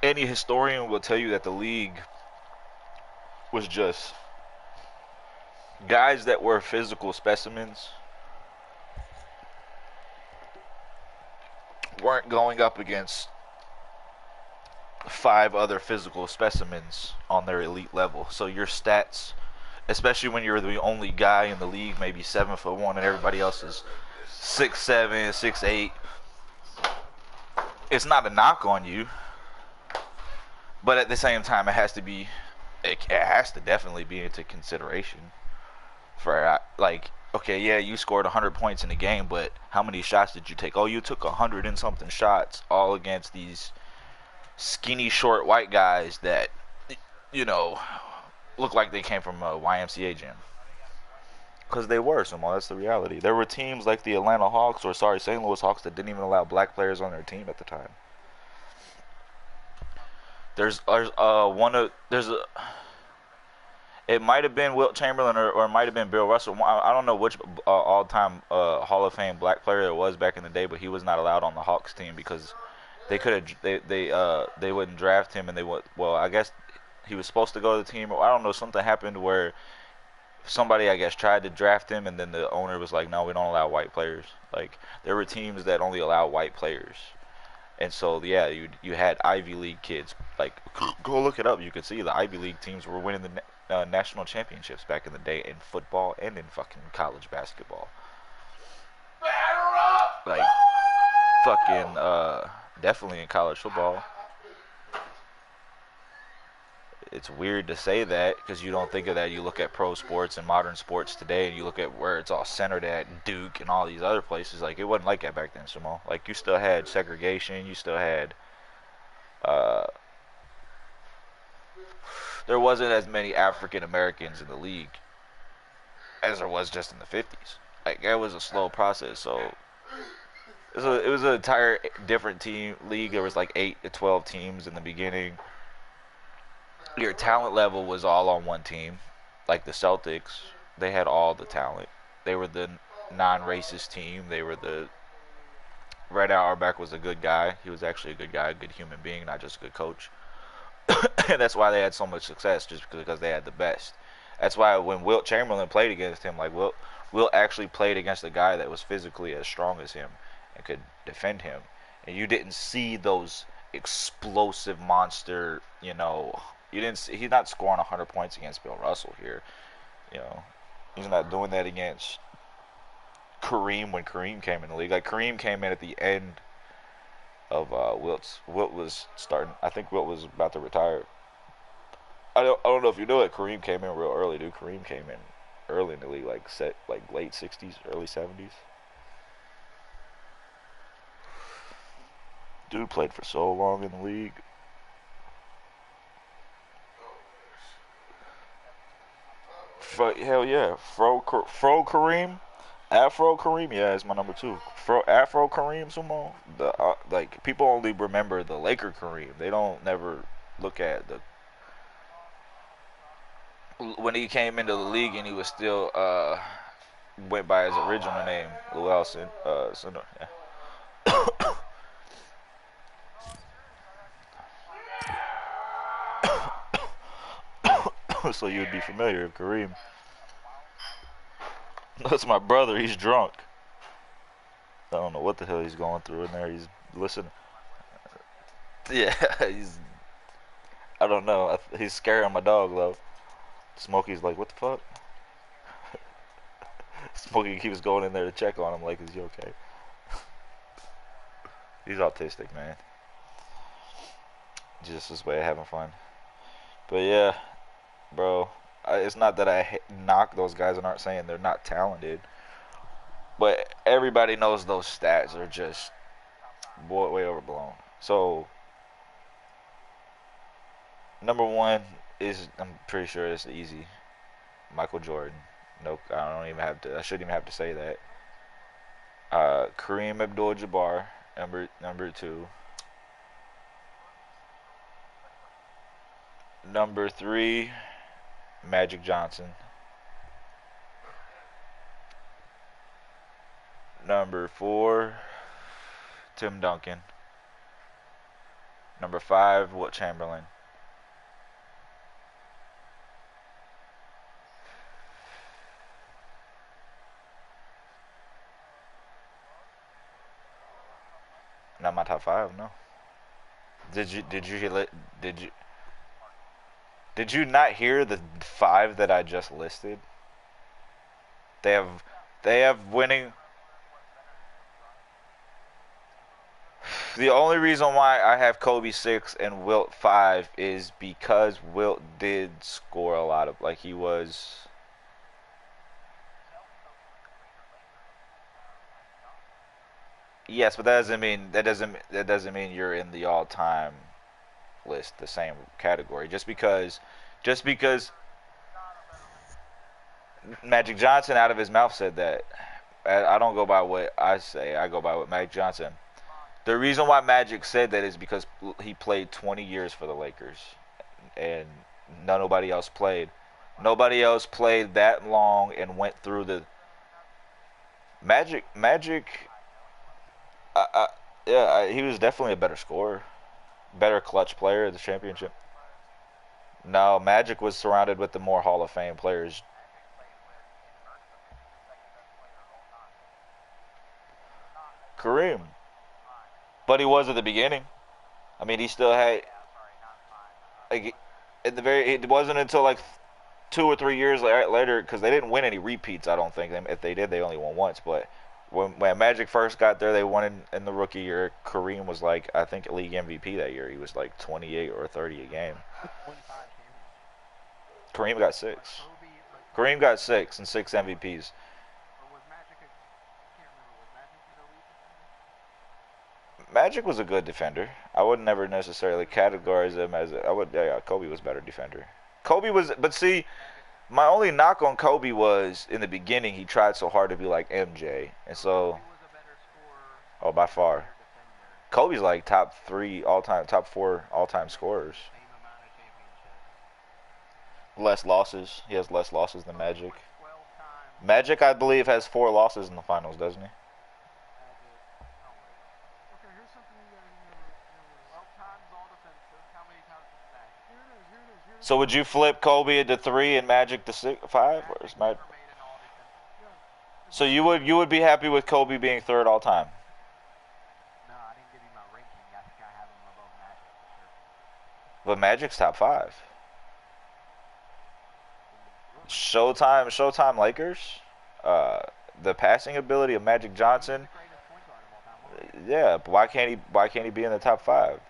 Any historian will tell you that the league was just guys that were physical specimens weren't going up against 5 other physical specimens on their elite level. So your stats, especially when you're the only guy in the league, maybe 7'1", and everybody else is 6'7", 6'8", it's not a knock on you. But at the same time, it has to definitely be into consideration for, like, okay, yeah, you scored 100 points in a game, but how many shots did you take? Oh, you took 100 and something shots, all against these skinny, short white guys that, you know, look like they came from a YMCA gym. Because they were, Simone. That's the reality. There were teams like the Atlanta Hawks, or St. Louis Hawks, that didn't even allow black players on their team at the time. It might have been Wilt Chamberlain or it might have been Bill Russell. I don't know which all-time Hall of Fame black player it was back in the day, but he was not allowed on the Hawks team because they could have they wouldn't draft him, and they would. Well, I guess he was supposed to go to the team. I don't know. Something happened where somebody, I guess, tried to draft him, and then the owner was like, "No, we don't allow white players." Like, there were teams that only allow white players. And so, yeah, you had Ivy League kids. Like, go look it up. You could see the Ivy League teams were winning the national championships back in the day in football and in fucking college basketball. Like, fucking, definitely in college football. It's weird to say that because you don't think of that. You look at pro sports and modern sports today, and you look at where it's all centered at Duke and all these other places. Like, it wasn't like that back then, Simone. Like, you still had segregation. You still had there wasn't as many African Americans in the league as there was just in the 50s. Like, it was a slow process. So it was an entire different team league. There was like 8 to 12 teams in the beginning. Your talent level was all on one team. Like the Celtics, they had all the talent. They were the non-racist team. They were the Red Auerbach was a good guy. He was actually a good guy, a good human being, not just a good coach. And that's why they had so much success, just because they had the best. That's why when Wilt Chamberlain played against him, like Wilt actually played against a guy that was physically as strong as him and could defend him. And you didn't see those explosive monster, you know. You didn't see, he's not scoring 100 points against Bill Russell here. You know, he's not doing that against Kareem when Kareem came in the league. Like, Kareem came in at the end of Wilt's. Wilt was starting. I think Wilt was about to retire. I don't know if you know it. Kareem came in real early, dude. Kareem came in early in the league, like late 60s, early 70s. Dude played for so long in the league. Hell yeah, Fro Kareem, Afro Kareem. Yeah, is my number two. Afro Kareem Sumo. The like people only remember the Laker Kareem. They don't never look at the when he came into the league and he was still went by his original name, Llewellyn. Yeah. So you'd be familiar with Kareem. That's my brother. He's drunk. I don't know what the hell he's going through in there. He's listening. Yeah, he's. I don't know. He's scaring my dog though. Smokey's like, what the fuck? Smokey keeps going in there to check on him, like, is he okay? He's autistic, man. Just his way of having fun. But yeah, bro. It's not that I knock those guys and aren't saying they're not talented. But everybody knows those stats are just way overblown. So, number one is, I'm pretty sure it's easy. Michael Jordan. Nope, I don't even have to. I shouldn't even have to say that. Kareem Abdul-Jabbar, number two. Number three, Magic Johnson. Number four, Tim Duncan. Number five, Wilt Chamberlain. Not my top five, no. Did you not hear the five that I just listed? They have winning. The only reason why I have Kobe 6 and Wilt 5 is because Wilt did score a lot of, like, he was. Yes, but that doesn't mean you're in the all-time list, the same category. Just because Magic Johnson out of his mouth said that. I don't go by what I say. I go by what Magic Johnson. The reason why Magic said that is because he played 20 years for the Lakers, and nobody else played. Nobody else played that long and went through the Magic. Yeah, he was definitely a better scorer, better clutch player of the championship. No, Magic was surrounded with the more Hall of Fame players. Kareem, but he was at the beginning. I mean, he still had like at the very. It wasn't until like 2 or 3 years later because they didn't win any repeats. I don't think. If they did, they only won once. But when Magic first got there, they won in the rookie year. Kareem was like, I think, league MVP that year. He was like 28 or 30 a game. Kareem got six. Kareem got six and six MVPs. Magic was a good defender. I would never necessarily categorize him as I would. Yeah, Kobe was a better defender. Kobe was, but see, my only knock on Kobe was in the beginning he tried so hard to be like MJ, and so, oh, by far, Kobe's like top three all time, top four all time scorers. Less losses. He has less losses than Magic. Magic, I believe, has 4 losses in the finals, doesn't he? So would you flip Kobe into 3 and Magic to 5? Or is So you would be happy with Kobe being third all time? But Magic's top 5. Showtime Lakers. Uh, the passing ability of Magic Johnson. Yeah, why can't he be in the top 5?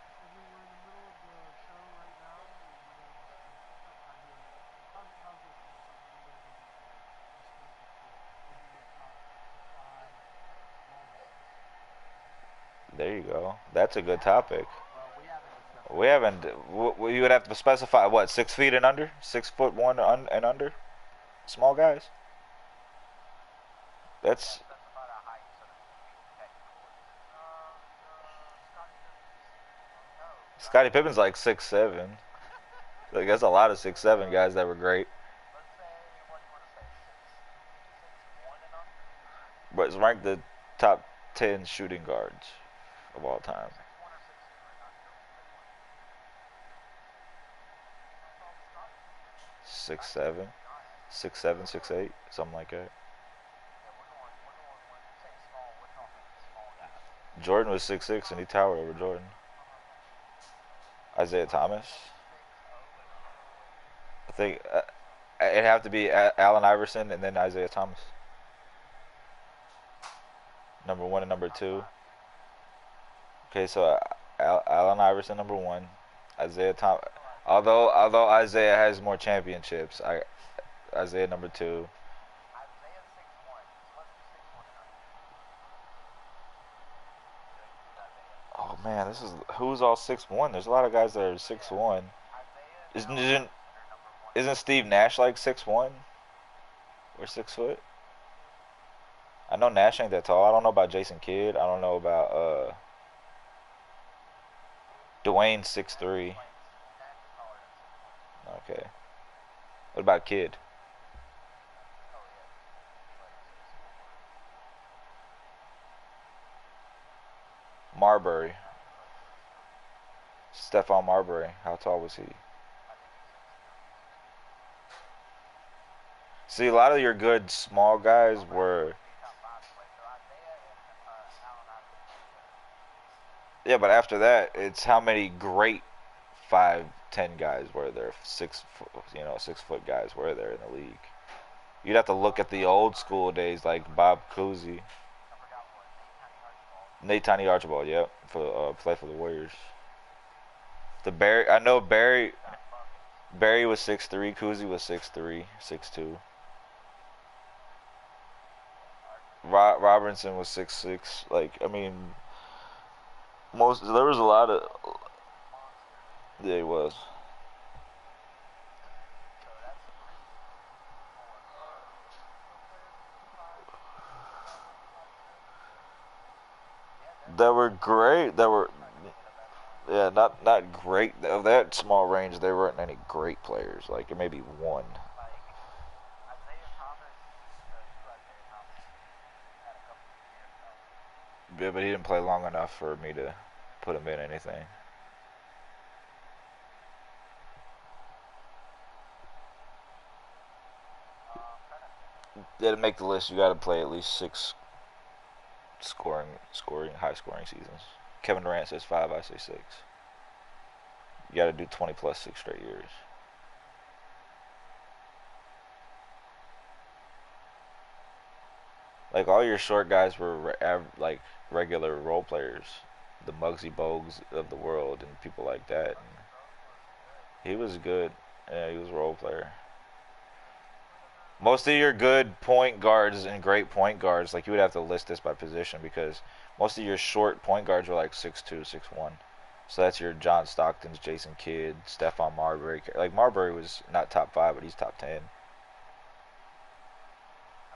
There you go. That's a good topic. We haven't. You would have to specify what 6 feet and under, 6'1" and under. Small guys. That's Scottie Pippen's like 6'7". Like that's a lot of 6'7" guys that were great. But it's ranked the top 10 shooting guards of all time. 6'7", 6'7", 6'8", something like that. Jordan was 6'6" and he towered over Jordan. Isaiah Thomas. I think it'd have to be Allen Iverson and then Isaiah Thomas. Number one and number two. Okay, so Allen Iverson number one. Isaiah Thomas. Although Isaiah has more championships, Isaiah number two. Oh man, this is who's all 6'1". There's a lot of guys that are 6'1". Isn't Steve Nash like 6'1" or 6 foot? I know Nash ain't that tall. I don't know about Jason Kidd. I don't know about Dwayne 6'3". Okay. What about Kidd? Marbury. Stephon Marbury. How tall was he? See, a lot of your good small guys were. Yeah, but after that, it's how many great 5'10" guys were there? 6 foot guys were there in the league. You'd have to look at the old school days like Bob Cousy, Nate Tiny Archibald. Yep, for play for the Warriors. The Barry, I know Barry was 6'3", Cousy was 6'3", 6'2". Robinson was 6'6". Like I mean, there was a lot of. Yeah, he was. That were great. That were yeah, not great. Of that small range, there weren't any great players. Like maybe one. Yeah, but he didn't play long enough for me to put him in anything. Yeah, to make the list, you got to play at least 6 high scoring seasons. Kevin Durant says 5. I say 6. You got to do 20 plus 6 straight years. Like all your short guys were like regular role players, the Muggsy Bogues of the world and people like that. And he was good. Yeah, he was a role player. Most of your good point guards and great point guards, like you would have to list this by position because most of your short point guards were like 6'2", 6'1". So that's your John Stockton's, Jason Kidd, Stephon Marbury. Like Marbury was not top 5, but he's top 10.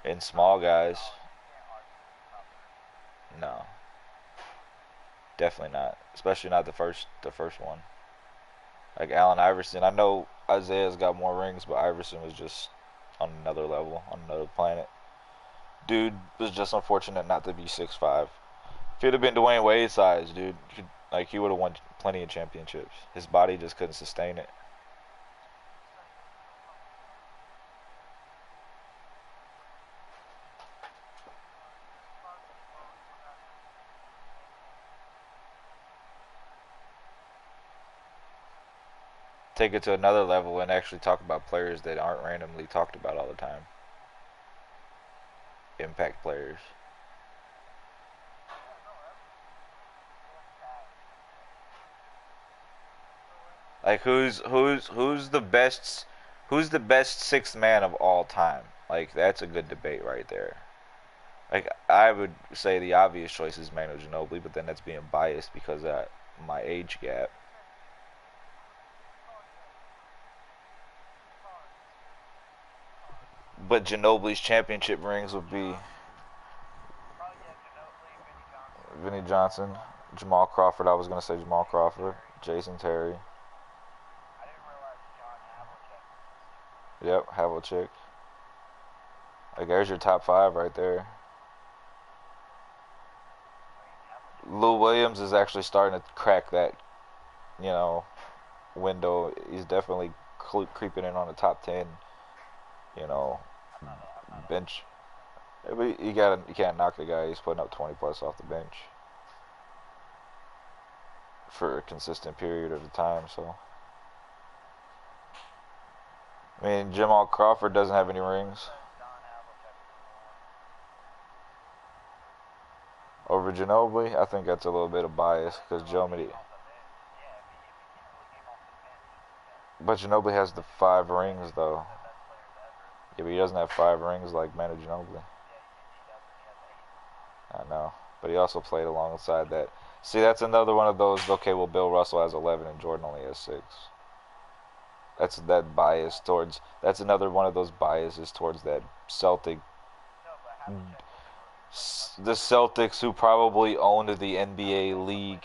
And small guys, no, definitely not. Especially not the first one. Like Allen Iverson, I know Isaiah's got more rings, but Iverson was just on another level, on another planet. Dude was just unfortunate not to be 6'5". If he'd have been Dwayne Wade size, dude, like he would have won plenty of championships. His body just couldn't sustain it. Take it to another level and actually talk about players that aren't randomly talked about all the time. Impact players. Like who's the best sixth man of all time? Like that's a good debate right there. Like I would say the obvious choice is Manu Ginobili, but then that's being biased because of my age gap. But Ginobili's championship rings would be Vinny Johnson, Jamal Crawford. I was gonna say Jamal Crawford, Jason Terry. Yep, Havlicek. Like there's your top five right there. Lou Williams is actually starting to crack that, you know, window. He's definitely creeping in on the top 10. You know, bench. You can't knock the guy. He's putting up 20 plus off the bench for a consistent period of the time. So, I mean, Jamal Crawford doesn't have any rings over Ginobili. I think that's a little bit of bias because Ginobili, but Ginobili has the 5 rings though. Yeah, but he doesn't have 5 rings like Manu Ginobili. I know, but he also played alongside that. See, that's another one of those. Okay, well, Bill Russell has 11 and Jordan only has 6. That's that bias towards. That's another one of those biases towards that Celtic. The Celtics, who probably owned the NBA league.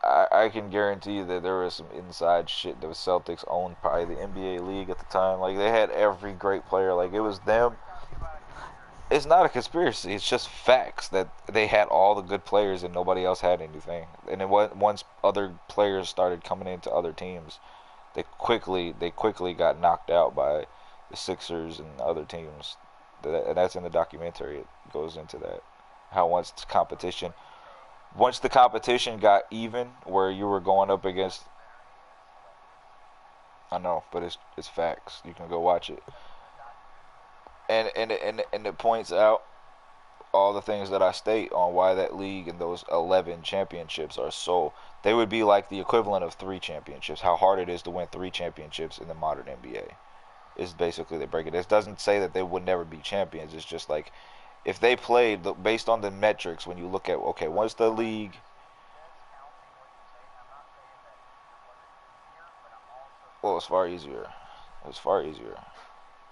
I can guarantee you that there was some inside shit. The Celtics owned probably the NBA league at the time. Like they had every great player. Like it was them. It's not a conspiracy. It's just facts that they had all the good players and nobody else had anything. And then once other players started coming into other teams, they quickly got knocked out by the Sixers and other teams. And that's in the documentary. It goes into that. How once the competition got even, where you were going up against. I know, but it's facts. You can go watch it. And it points out all the things that I state on why that league and those 11 championships are so. They would be like the equivalent of 3 championships. How hard it is to win 3 championships in the modern NBA is basically they break it. It doesn't say that they would never be champions. It's just like if they played based on the metrics. When you look at okay, once the league. Well, it's far easier. It's far easier.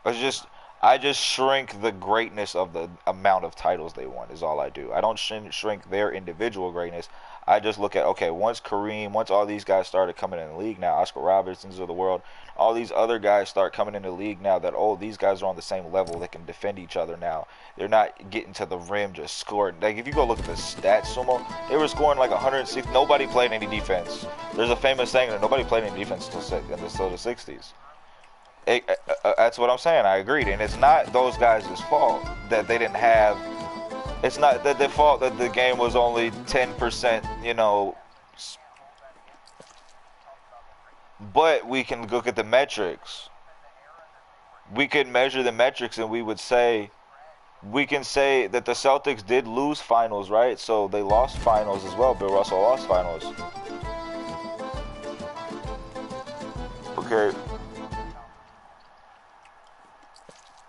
It's just I just shrink the greatness of the amount of titles they won. Is all I do. I don't shrink their individual greatness. I just look at okay, once Kareem, once all these guys started coming in the league now, Oscar Robertsons of the world, all these other guys start coming in the league now that oh these guys are on the same level. They can defend each other now. They're not getting to the rim just scoring. Like if you go look at the stats, Sumo, they were scoring like 106. Nobody played any defense. There's a famous saying that nobody played any defense until the 60s. That's what I'm saying. I agreed, and it's not those guys' fault that they didn't have. It's not that their fault that the game was only 10%. But we can look at the metrics. We could measure the metrics, and we can say that the Celtics did lose finals, right? So they lost finals as well. Bill Russell lost finals. Okay.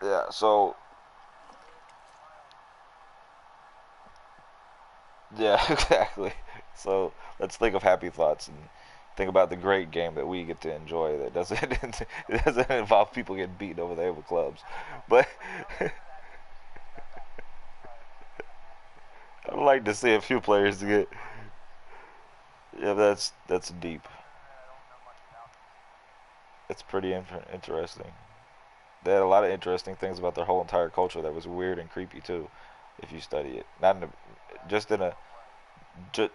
Yeah, so yeah, exactly. So let's think of happy thoughts and think about the great game that we get to enjoy that doesn't it doesn't involve people getting beaten over the head with clubs. But I'd like to see a few players get yeah, that's deep. It's pretty interesting. They had a lot of interesting things about their whole entire culture that was weird and creepy too, if you study it. Not in a, just in a, just,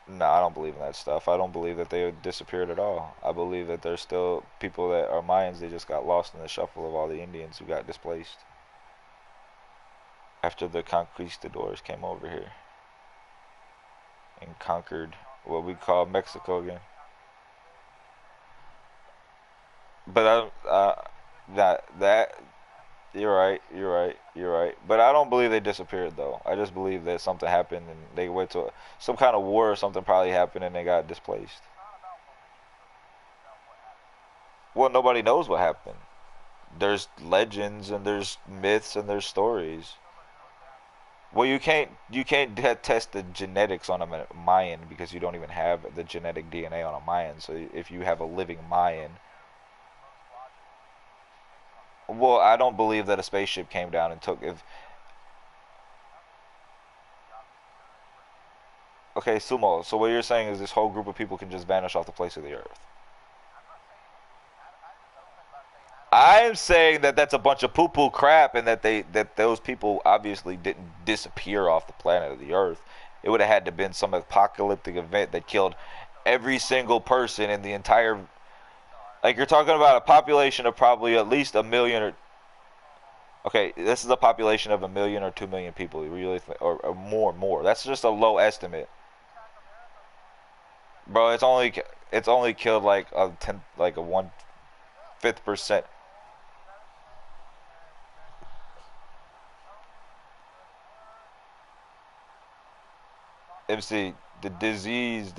no, I don't believe in that stuff. I don't believe that they disappeared at all. I believe that there's still people that are Mayans. They just got lost in the shuffle of all the Indians who got displaced after the conquistadors came over here and conquered what we call Mexico again. But that you're right, you're right, you're right. But I don't believe they disappeared though. I just believe that something happened and they went to some kind of war or something probably happened and they got displaced. Well, nobody knows what happened. There's legends and there's myths and there's stories. Well, you can't test the genetics on a Mayan because you don't even have the genetic DNA on a Mayan. So if you have a living Mayan, Well, I don't believe that a spaceship came down and took. If okay, Sumo. So what you're saying is this whole group of people can just vanish off the face of the earth. I'm saying that that's a bunch of poo-poo crap, and that those people obviously didn't disappear off the planet of the Earth. It would have had to been some apocalyptic event that killed every single person in the entire. Like you're talking about a population of probably at least a million or. Okay, this is a population of 1 million or 2 million people. You really or more. That's just a low estimate, bro. It's only killed like a 1/5%. MC, the disease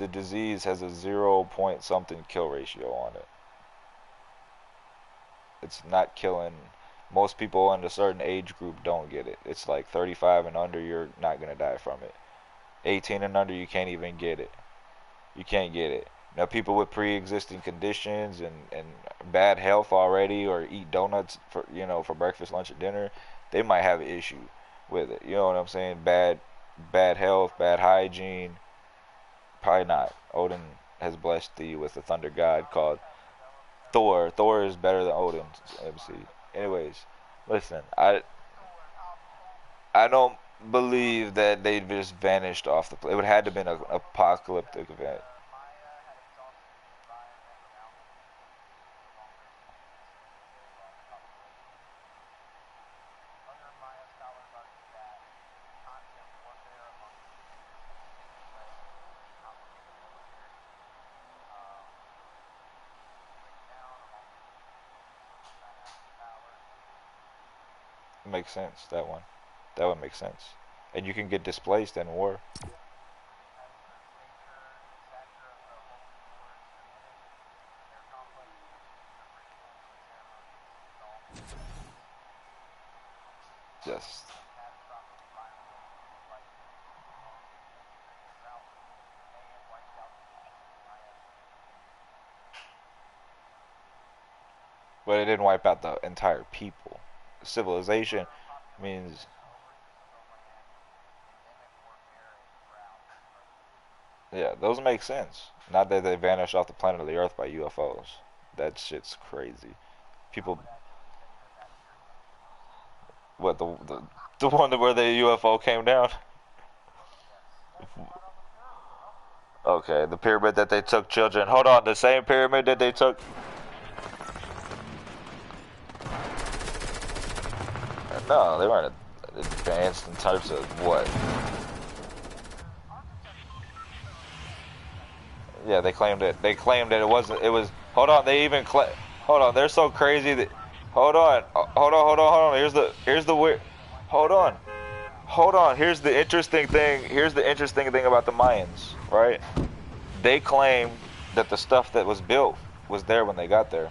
has a 0 point something kill ratio on it. It's not killing. Most people in a certain age group don't get it. It's like 35 and under, you're not gonna die from it. 18 and under, you can't even get it. You can't get it. Now, people with pre-existing conditions and bad health already, or eat donuts for breakfast, lunch, and dinner, they might have an issue with it. You know what I'm saying? Bad health, bad hygiene. Probably not. Odin has blessed thee with a thunder god called Thor. Thor is better than Odin, MC. Anyways, listen, I don't believe that they just vanished off the planet. It would have had to have been an apocalyptic event. It makes sense, that one. That would make sense. And you can get displaced in war. Yes. But it didn't wipe out the entire people. Civilization means, yeah, those make sense. Not that they vanished off the planet of the Earth by UFOs. That shit's crazy. People, what the one where the UFO came down? Okay, the pyramid that they took children. Hold on, the same pyramid that they took. No, they weren't advanced in terms of what? Yeah, they claimed it. They claimed that it wasn't. It was. Hold on. They even. Hold on. They're so crazy that. Hold on. Hold on. Here's the weird. Hold on. Hold on. Here's the interesting thing. Here's the interesting thing about the Mayans, right? They claim that the stuff that was built was there when they got there.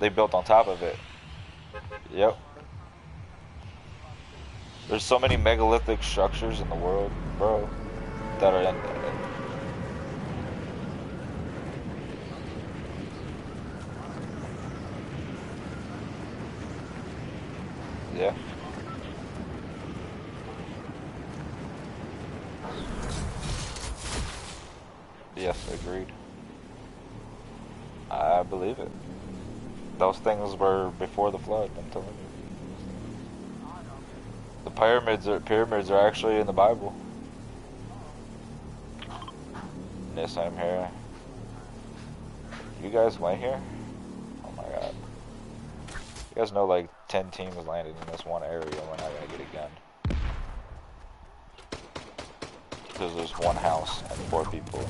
They built on top of it. Yep. There's so many megalithic structures in the world, bro, that are in. Yeah. Yes, agreed. I believe it. Those things were before the flood. I'm telling you. The pyramids are actually in the Bible. Yes, I'm here. You guys went here? Oh my god. You guys know like 10 teams landed in this one area. We're not gonna get a gun. Because there's one house and 4 people.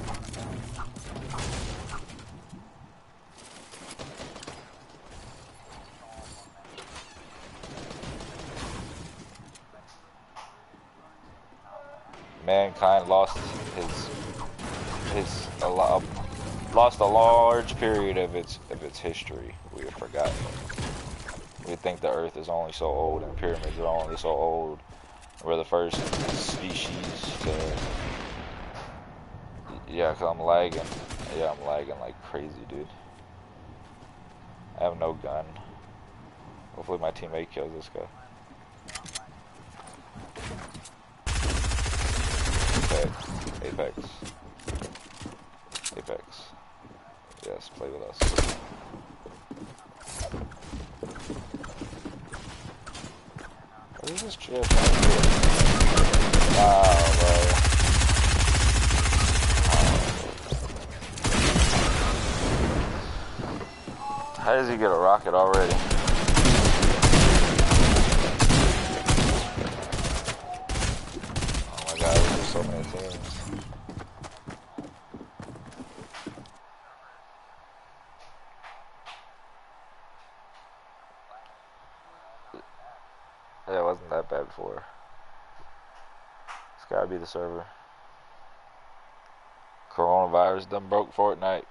Mankind lost lost a large period of its history. We have forgotten. We think the Earth is only so old, and pyramids are only so old. We're the first species to. Yeah, cause I'm lagging. Yeah, I'm lagging like crazy, dude. I have no gun. Hopefully my teammate kills this guy. Okay. Apex. Apex. Yes, play with us. What is this chip? Wow, bro. How does he get a rocket already? Oh my god, there's so many teams. Yeah, it wasn't that bad before. It's gotta be the server. Coronavirus done broke Fortnite.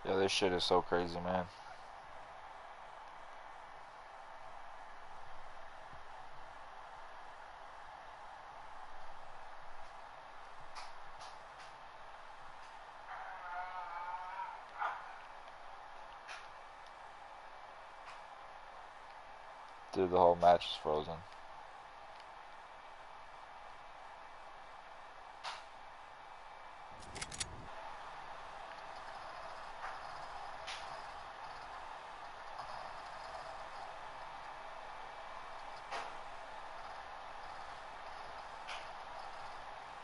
Yeah, this shit is so crazy, man. Dude, the whole match is frozen.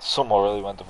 Someone really went to